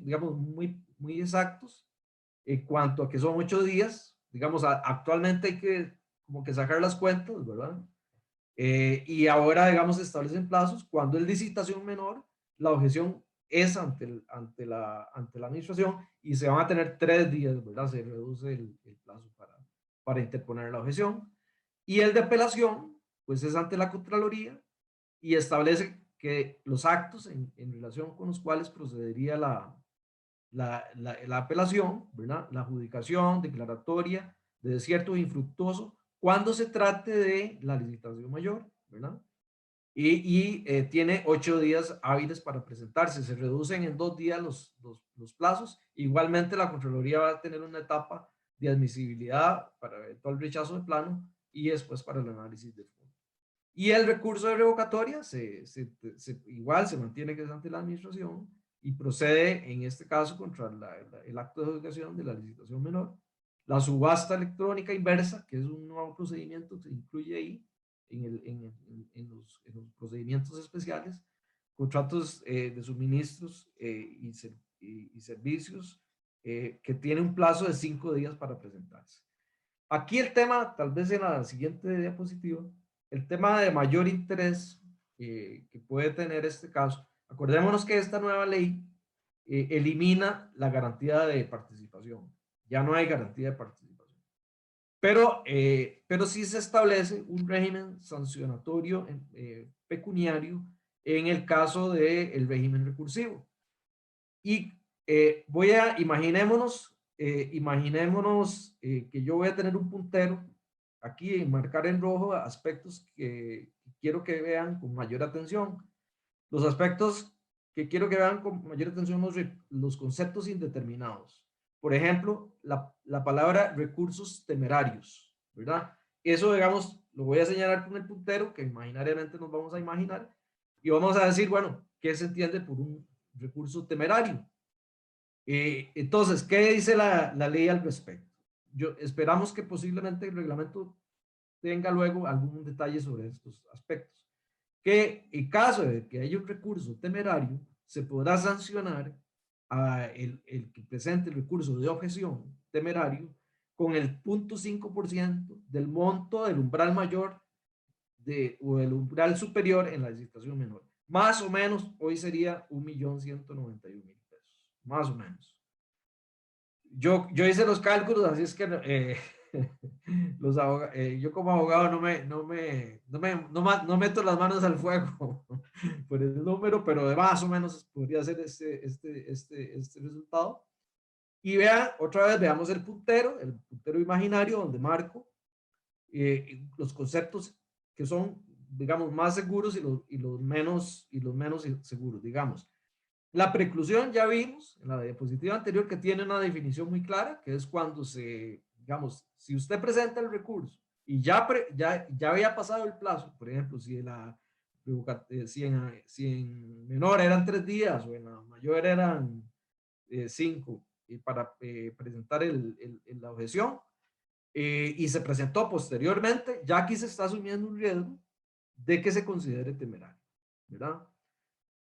digamos, muy exactos en cuanto a que son 8 días. Digamos, actualmente hay que como que sacar las cuentas, ¿verdad? Y ahora, digamos, se establecen plazos. Cuando es licitación menor, la objeción es ante la administración y se van a tener 3 días, ¿verdad? Se reduce el plazo para interponer la objeción. Y el de apelación, pues es ante la Contraloría y establece que los actos en relación con los cuales procedería la apelación, ¿verdad? La adjudicación, declaratoria de desierto infructuoso, cuando se trate de la licitación mayor, ¿verdad? Y tiene 8 días hábiles para presentarse. Se reducen en 2 días los plazos. Igualmente, la Contraloría va a tener una etapa de admisibilidad para eventual rechazo de plano y después para el análisis de fondo. Y el recurso de revocatoria igual se mantiene que es ante la administración y procede en este caso contra el acto de adjudicación de la licitación menor. La subasta electrónica inversa, que es un nuevo procedimiento que se incluye ahí en los procedimientos especiales, contratos de suministros y servicios que tiene un plazo de 5 días para presentarse. Aquí el tema, tal vez en la siguiente diapositiva, el tema de mayor interés que puede tener este caso. Acordémonos que esta nueva ley elimina la garantía de participación. Ya no hay garantía de participación. Pero sí se establece un régimen sancionatorio pecuniario en el caso del régimen recursivo. Y imaginémonos que yo voy a tener un puntero aquí y marcar en rojo aspectos que quiero que vean con mayor atención. Los aspectos que quiero que vean con mayor atención los conceptos indeterminados. Por ejemplo, la palabra recursos temerarios, ¿verdad? Eso, digamos, lo voy a señalar con el puntero, que imaginariamente nos vamos a imaginar, y vamos a decir, bueno, ¿qué se entiende por un recurso temerario? Entonces, ¿qué dice la ley al respecto? Esperamos que posiblemente el reglamento tenga luego algún detalle sobre estos aspectos. Que en caso de que haya un recurso temerario, se podrá sancionar a el que presente el recurso de objeción temerario con el 0.5% del monto del umbral mayor o del umbral superior en la licitación menor. Más o menos, hoy sería 1.191.000 pesos, más o menos. Yo hice los cálculos, así es que yo como abogado no meto las manos al fuego por el número, pero de más o menos podría ser este resultado. Y vean, otra vez veamos el puntero imaginario donde marco los conceptos que son, digamos, más seguros y los menos seguros, digamos. La preclusión ya vimos en la diapositiva anterior que tiene una definición muy clara, que es cuando digamos, si usted presenta el recurso y ya había pasado el plazo, por ejemplo, si en menor eran 3 días o en la mayor eran 5 para presentar la objeción y se presentó posteriormente, ya aquí se está asumiendo un riesgo de que se considere temerario, ¿verdad?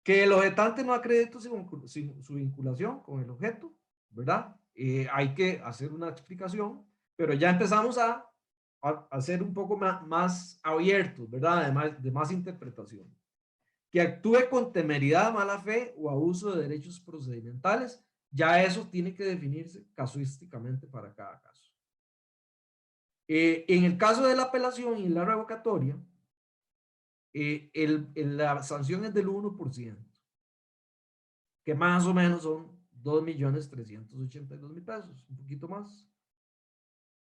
Que el objetante no acredite su vinculación con el objeto, ¿verdad? Hay que hacer una explicación, pero ya empezamos a ser un poco más abiertos, ¿verdad? Además de más interpretación. Que actúe con temeridad, mala fe o abuso de derechos procedimentales, ya eso tiene que definirse casuísticamente para cada caso. En el caso de la apelación y la revocatoria, la sanción es del 1%. Que más o menos son 2.382.000 pesos, un poquito más.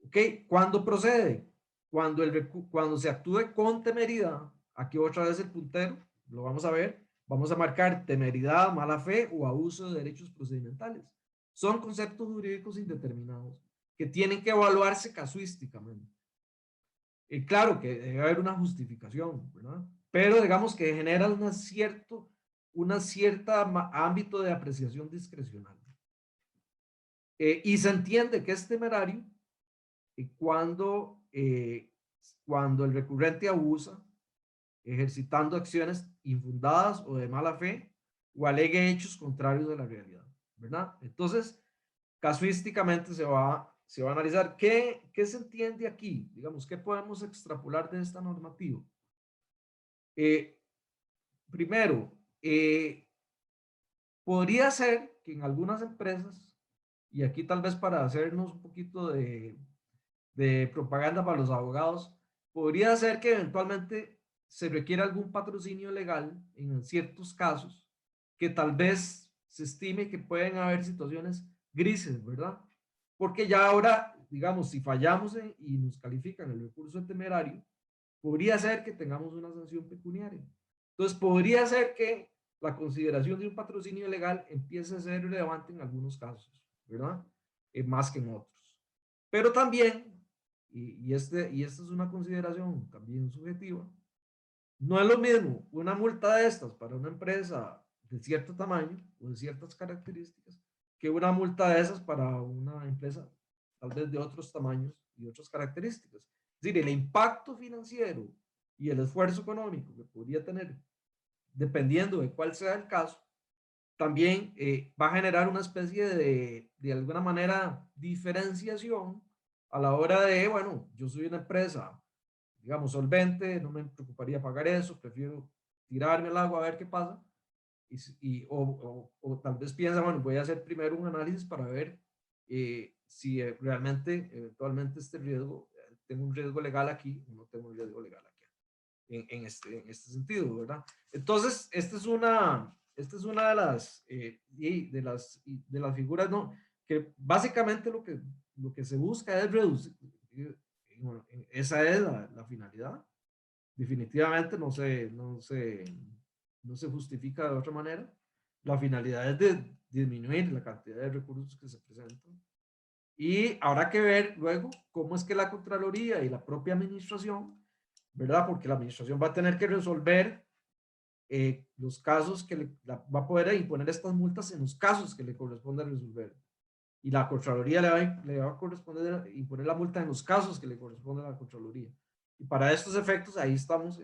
¿Ok? ¿Cuándo procede? Cuando se actúe con temeridad, aquí otra vez el puntero, lo vamos a ver, vamos a marcar temeridad, mala fe o abuso de derechos procedimentales. Son conceptos jurídicos indeterminados que tienen que evaluarse casuísticamente. Claro que debe haber una justificación, ¿verdad? Pero digamos que genera una cierta ámbito de apreciación discrecional. Y se entiende que es temerario cuando el recurrente abusa, ejercitando acciones infundadas o de mala fe, o alegue hechos contrarios de la realidad, ¿verdad? Entonces, casuísticamente se va a analizar qué se entiende aquí, digamos, qué podemos extrapolar de esta normativa. Primero, podría ser que en algunas empresas, y aquí tal vez para hacernos un poquito de propaganda para los abogados, podría ser que eventualmente se requiera algún patrocinio legal en ciertos casos, que tal vez se estime que pueden haber situaciones grises, ¿verdad? Porque ya ahora, digamos, si fallamos y nos califican el recurso de temerario, podría ser que tengamos una sanción pecuniaria. Entonces, podría ser que la consideración de un patrocinio legal empiece a ser relevante en algunos casos, ¿verdad? Más que en otros. Pero también, y esta es una consideración también subjetiva, no es lo mismo una multa de estas para una empresa de cierto tamaño o de ciertas características que una multa de esas para una empresa tal vez de otros tamaños y otras características. Es decir, el impacto financiero y el esfuerzo económico que podría tener, dependiendo de cuál sea el caso, también va a generar una especie de alguna manera, diferenciación a la hora de, bueno, yo soy una empresa, digamos, solvente, no me preocuparía pagar eso, prefiero tirarme al agua a ver qué pasa, o tal vez piensa, bueno, voy a hacer primero un análisis para ver si realmente, eventualmente este riesgo, tengo un riesgo legal aquí o no tengo un riesgo legal aquí, en este sentido, ¿verdad? Entonces, esta es una de las figuras, ¿no? Que básicamente lo que se busca es reducir, bueno, esa es la finalidad. Definitivamente no se justifica de otra manera. La finalidad es de disminuir la cantidad de recursos que se presentan. Y habrá que ver luego cómo es que la Contraloría y la propia administración, ¿verdad? Porque la administración va a tener que resolver los casos va a poder imponer estas multas en los casos que le corresponde resolver. Y la Contraloría le va a corresponder imponer la multa en los casos que le corresponde a la Contraloría. Y para estos efectos, ahí estamos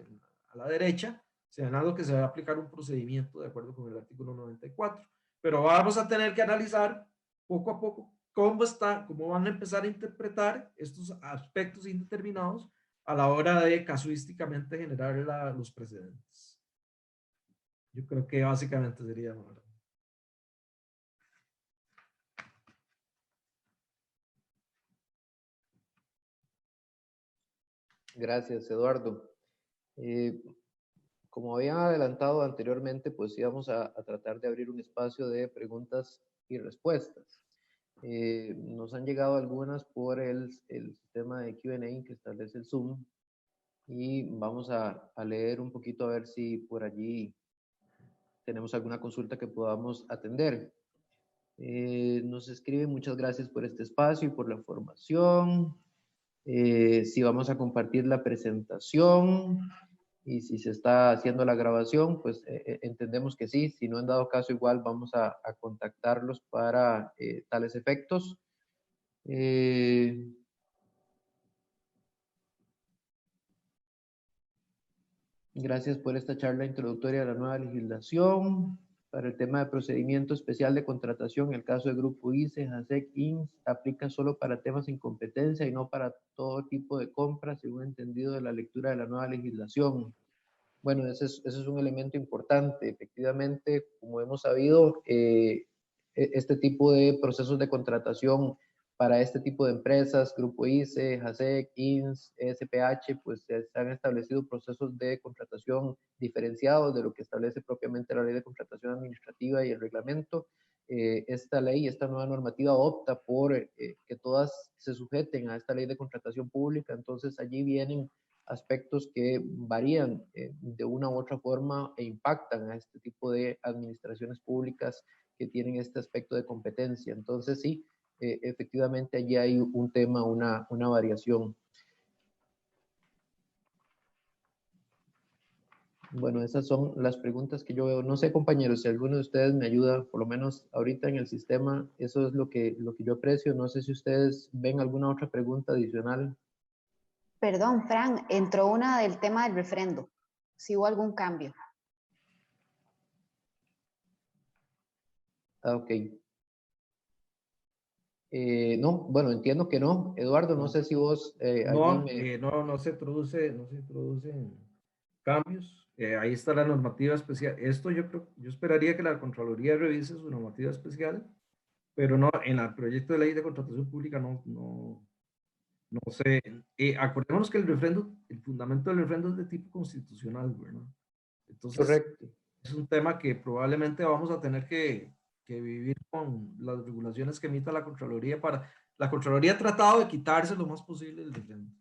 a la derecha, señalando que se va a aplicar un procedimiento de acuerdo con el artículo 94. Pero vamos a tener que analizar poco a poco cómo van a empezar a interpretar estos aspectos indeterminados a la hora de casuísticamente generar los precedentes. Yo creo que básicamente sería, ¿verdad? Gracias, Eduardo. Como habían adelantado anteriormente, pues íbamos a tratar de abrir un espacio de preguntas y respuestas. Nos han llegado algunas por el sistema de Q&A que establece el Zoom y vamos a leer un poquito a ver si por allí tenemos alguna consulta que podamos atender. Nos escribe: muchas gracias por este espacio y por la formación. Si vamos a compartir la presentación y si se está haciendo la grabación, pues entendemos que sí. Si no, en dado caso, igual vamos a contactarlos para tales efectos. Gracias por esta charla introductoria a la nueva legislación. Para el tema de procedimiento especial de contratación, el caso de Grupo ICE, JASEC, INS, aplica solo para temas sin competencia y no para todo tipo de compras, según entendido de la lectura de la nueva legislación. Bueno, ese es un elemento importante. Efectivamente, como hemos sabido, este tipo de procesos de contratación para este tipo de empresas, Grupo ICE, JASEC, INS, SPH, pues se han establecido procesos de contratación diferenciados de lo que establece propiamente la Ley de Contratación Administrativa y el reglamento. Esta ley, esta nueva normativa opta por que todas se sujeten a esta Ley de Contratación Pública, entonces allí vienen aspectos que varían de una u otra forma e impactan a este tipo de administraciones públicas que tienen este aspecto de competencia. Entonces sí, efectivamente allí hay un tema, una variación. Bueno, esas son las preguntas que yo veo. No sé, compañeros, si alguno de ustedes me ayuda, por lo menos ahorita en el sistema, eso es lo que yo aprecio. No sé si ustedes ven alguna otra pregunta adicional. Perdón, Fran, entró una del tema del refrendo. Si hubo algún cambio. Ah, ok. No, bueno, entiendo que no. Eduardo, no sé si vos No se introducen cambios. Ahí está la normativa especial. Esto yo esperaría que la Contraloría revise su normativa especial, pero no, en el proyecto de ley de contratación pública no sé. Acordémonos que el fundamento del refrendo es de tipo constitucional, ¿verdad? Entonces, correcto. es un tema que probablemente vamos a tener que vivir con las regulaciones que emita la Contraloría la Contraloría ha tratado de quitarse lo más posible del refrendo.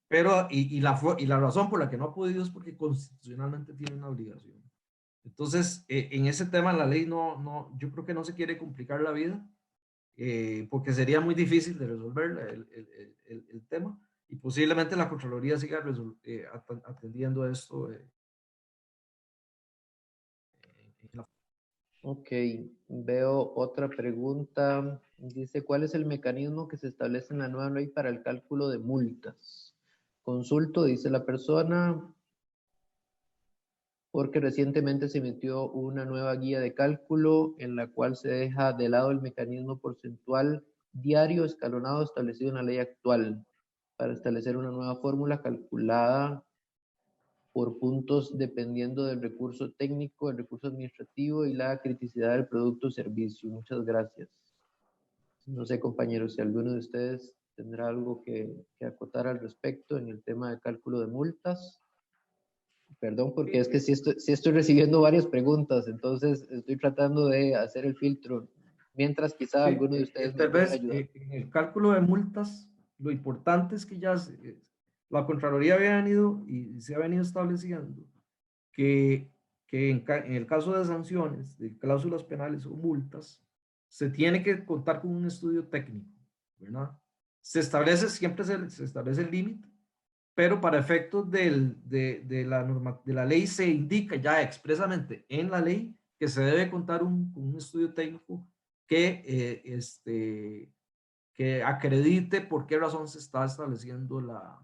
Pero, y la razón por la que no ha podido es porque constitucionalmente tiene una obligación. Entonces, en ese tema la ley yo creo que no se quiere complicar la vida, porque sería muy difícil de resolver el tema, y posiblemente la Contraloría siga atendiendo esto. Ok, veo otra pregunta. Dice: ¿cuál es el mecanismo que se establece en la nueva ley para el cálculo de multas? Consulto, dice la persona, porque recientemente se emitió una nueva guía de cálculo en la cual se deja de lado el mecanismo porcentual diario escalonado establecido en la ley actual para establecer una nueva fórmula calculada por puntos dependiendo del recurso técnico, el recurso administrativo y la criticidad del producto o servicio. Muchas gracias. No sé, compañeros, si alguno de ustedes tendrá algo que acotar al respecto en el tema de cálculo de multas. Perdón, porque es que sí estoy recibiendo varias preguntas, entonces estoy tratando de hacer el filtro, mientras quizá alguno de ustedes me tal pueda vez ayudar. en el cálculo de multas, lo importante es que ya la Contraloría había venido y se ha venido estableciendo que en el caso de sanciones, de cláusulas penales o multas, se tiene que contar con un estudio técnico, ¿verdad? Se establece, siempre se establece el límite, pero para efectos de la ley se indica ya expresamente en la ley que se debe contar con un estudio técnico que acredite por qué razón se está estableciendo la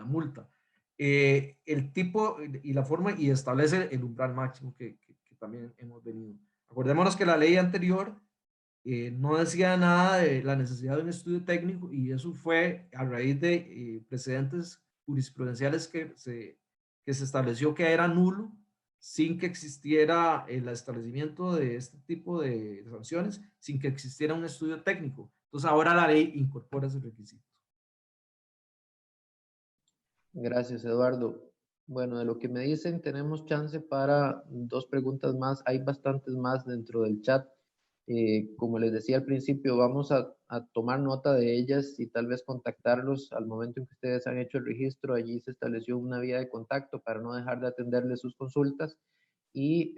multa. El tipo y la forma y establece el umbral máximo que también hemos venido. Acordémonos que la ley anterior no decía nada de la necesidad de un estudio técnico y eso fue a raíz de precedentes jurisprudenciales que se estableció que era nulo sin que existiera el establecimiento de este tipo de sanciones, sin que existiera un estudio técnico. Entonces ahora la ley incorpora ese requisito. Gracias, Eduardo. Bueno, de lo que me dicen, tenemos chance para 2 preguntas más. Hay bastantes más dentro del chat. Como les decía al principio, vamos a tomar nota de ellas y tal vez contactarlos al momento en que ustedes han hecho el registro. Allí se estableció una vía de contacto para no dejar de atenderles sus consultas. Y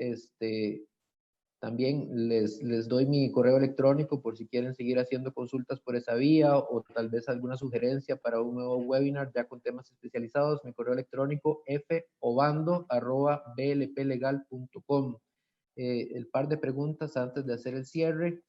también les doy mi correo electrónico por si quieren seguir haciendo consultas por esa vía o tal vez alguna sugerencia para un nuevo webinar ya con temas especializados. Mi correo electrónico fogando@blplegal.com. El par de preguntas antes de hacer el cierre.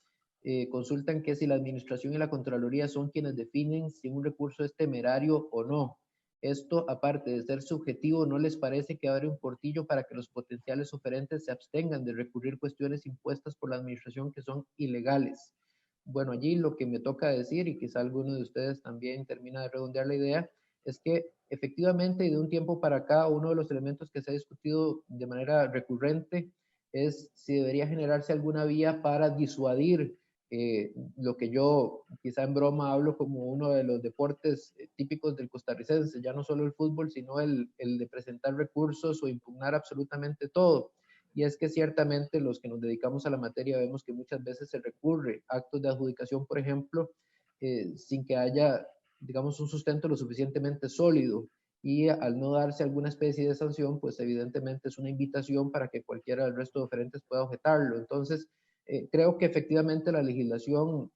Consultan que si la administración y la Contraloría son quienes definen si un recurso es temerario o no. Esto, aparte de ser subjetivo, ¿no les parece que abre un portillo para que los potenciales oferentes se abstengan de recurrir cuestiones impuestas por la administración que son ilegales? Bueno, allí lo que me toca decir, y quizá alguno de ustedes también termina de redondear la idea, es que efectivamente y de un tiempo para acá, uno de los elementos que se ha discutido de manera recurrente es si debería generarse alguna vía para disuadir lo que yo quizá en broma hablo como uno de los deportes típicos del costarricense, ya no solo el fútbol, sino el de presentar recursos o impugnar absolutamente todo. Y es que ciertamente los que nos dedicamos a la materia vemos que muchas veces se recurre a actos de adjudicación, por ejemplo, sin que haya, digamos, un sustento lo suficientemente sólido. Y al no darse alguna especie de sanción, pues evidentemente es una invitación para que cualquiera del resto de oferentes pueda objetarlo. Entonces, creo que efectivamente la legislación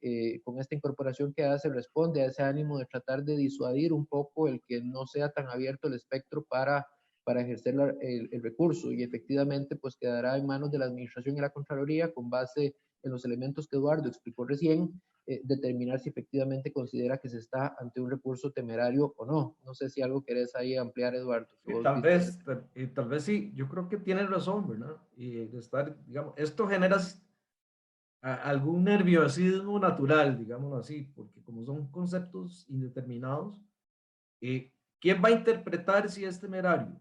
con esta incorporación que hace responde a ese ánimo de tratar de disuadir un poco el que no sea tan abierto el espectro para ejercer el recurso y efectivamente pues quedará en manos de la administración y la Contraloría con base en los elementos que Eduardo explicó recién, determinar si efectivamente considera que se está ante un recurso temerario o no. No sé si algo querés ahí ampliar, Eduardo. Tal vez sí, yo creo que tienes razón, ¿verdad? Y digamos, esto genera algún nerviosismo natural, digámoslo así, porque como son conceptos indeterminados, ¿quién va a interpretar si es temerario?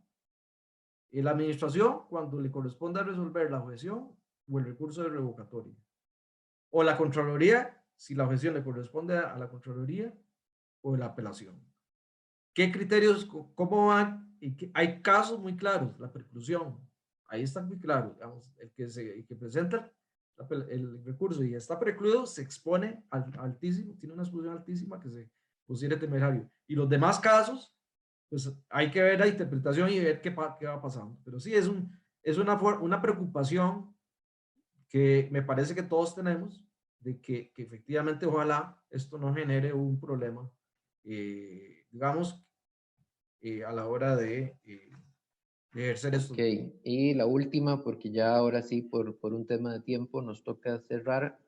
La administración, cuando le corresponda resolver la objeción o el recurso de revocatoria. O la Contraloría, si la objeción le corresponde a la Contraloría, o la apelación. ¿Qué criterios, cómo van? Hay casos muy claros, la preclusión, ahí está muy claro, digamos, el que presenta el recurso y está precluido se expone al altísimo, tiene una exposición altísima que se considere temerario. Y los demás casos, pues hay que ver la interpretación y ver qué va pasando. Pero sí, es una preocupación que me parece que todos tenemos, de que efectivamente ojalá esto no genere un problema, digamos, a la hora de ejercer esto. Ok, y la última, porque ya ahora sí, por un tema de tiempo, nos toca cerrar.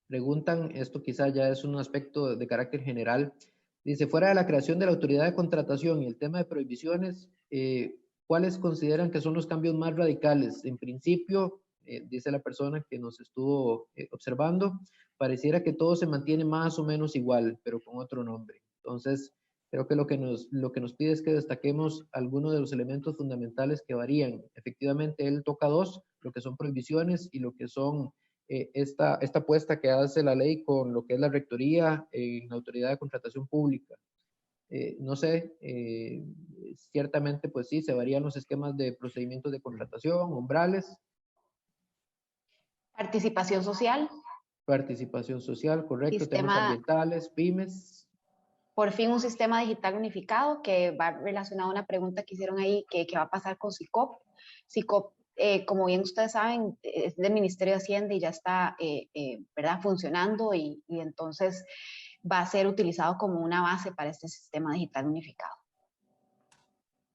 Preguntan, esto quizá ya es un aspecto de carácter general, dice, fuera de la creación de la autoridad de contratación y el tema de prohibiciones, ¿cuáles consideran que son los cambios más radicales? En principio, dice la persona que nos estuvo observando, pareciera que todo se mantiene más o menos igual, pero con otro nombre. Entonces, creo que lo que nos pide es que destaquemos algunos de los elementos fundamentales que varían. Efectivamente, él toca dos, lo que son prohibiciones y lo que son esta apuesta que hace la ley con lo que es la rectoría en la autoridad de contratación pública. No sé, ciertamente pues sí, se varían los esquemas de procedimientos de contratación, umbrales. Participación social. Participación social, correcto, temas Sistema, ambientales, pymes. por fin un sistema digital unificado que va relacionado a una pregunta que hicieron ahí, que va a pasar con SICOP. SICOP, como bien ustedes saben, es del Ministerio de Hacienda y ya está ¿verdad? Funcionando y entonces va a ser utilizado como una base para este sistema digital unificado.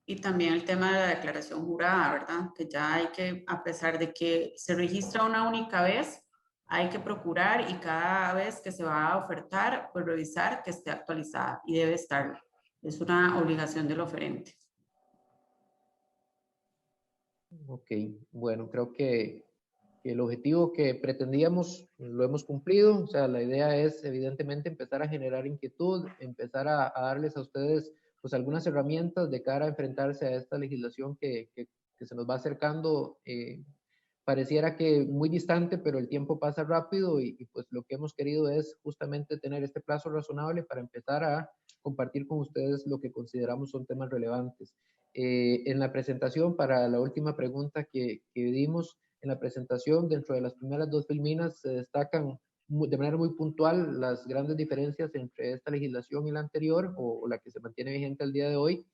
Y también el tema de la declaración jurada, ¿verdad? Que ya hay que, a pesar de que se registra una única vez, hay que procurar y cada vez que se va a ofertar, pues revisar que esté actualizada y debe estar. Es una obligación del oferente. Ok, bueno, creo que el objetivo que pretendíamos lo hemos cumplido. O sea, la idea es evidentemente empezar a generar inquietud, empezar a darles a ustedes pues algunas herramientas de cara a enfrentarse a esta legislación que se nos va acercando. Pareciera que muy distante, pero el tiempo pasa rápido y pues lo que hemos querido es justamente tener este plazo razonable para empezar a compartir con ustedes lo que consideramos son temas relevantes. En la presentación, para la última pregunta que dimos, en la presentación, dentro de las primeras dos filminas, se destacan de manera muy puntual las grandes diferencias entre esta legislación y la anterior, o la que se mantiene vigente al día de hoy,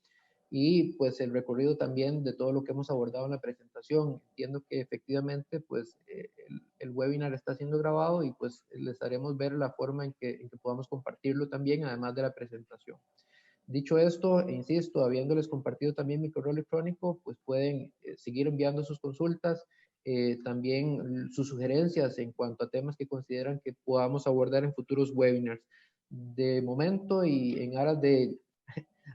y pues el recorrido también de todo lo que hemos abordado en la presentación. Entiendo que efectivamente pues el webinar está siendo grabado y pues les haremos ver la forma en que podamos compartirlo también, además de la presentación. Dicho esto, e insisto, habiéndoles compartido también mi correo electrónico, pues pueden seguir enviando sus consultas, también sus sugerencias en cuanto a temas que consideran que podamos abordar en futuros webinars. De momento y en aras de,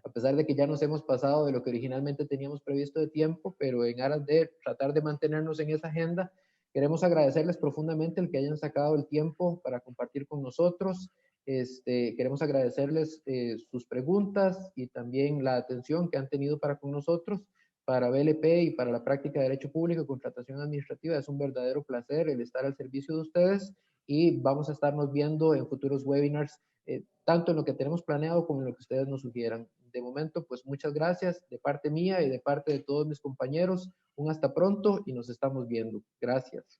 a pesar de que ya nos hemos pasado de lo que originalmente teníamos previsto de tiempo, pero en aras de tratar de mantenernos en esa agenda, queremos agradecerles profundamente el que hayan sacado el tiempo para compartir con nosotros. Queremos agradecerles sus preguntas y también la atención que han tenido para con nosotros. Para BLP y para la práctica de Derecho Público y Contratación Administrativa es un verdadero placer el estar al servicio de ustedes y vamos a estarnos viendo en futuros webinars, tanto en lo que tenemos planeado como en lo que ustedes nos sugieran. De momento, pues muchas gracias de parte mía y de parte de todos mis compañeros. Un hasta pronto y nos estamos viendo. Gracias.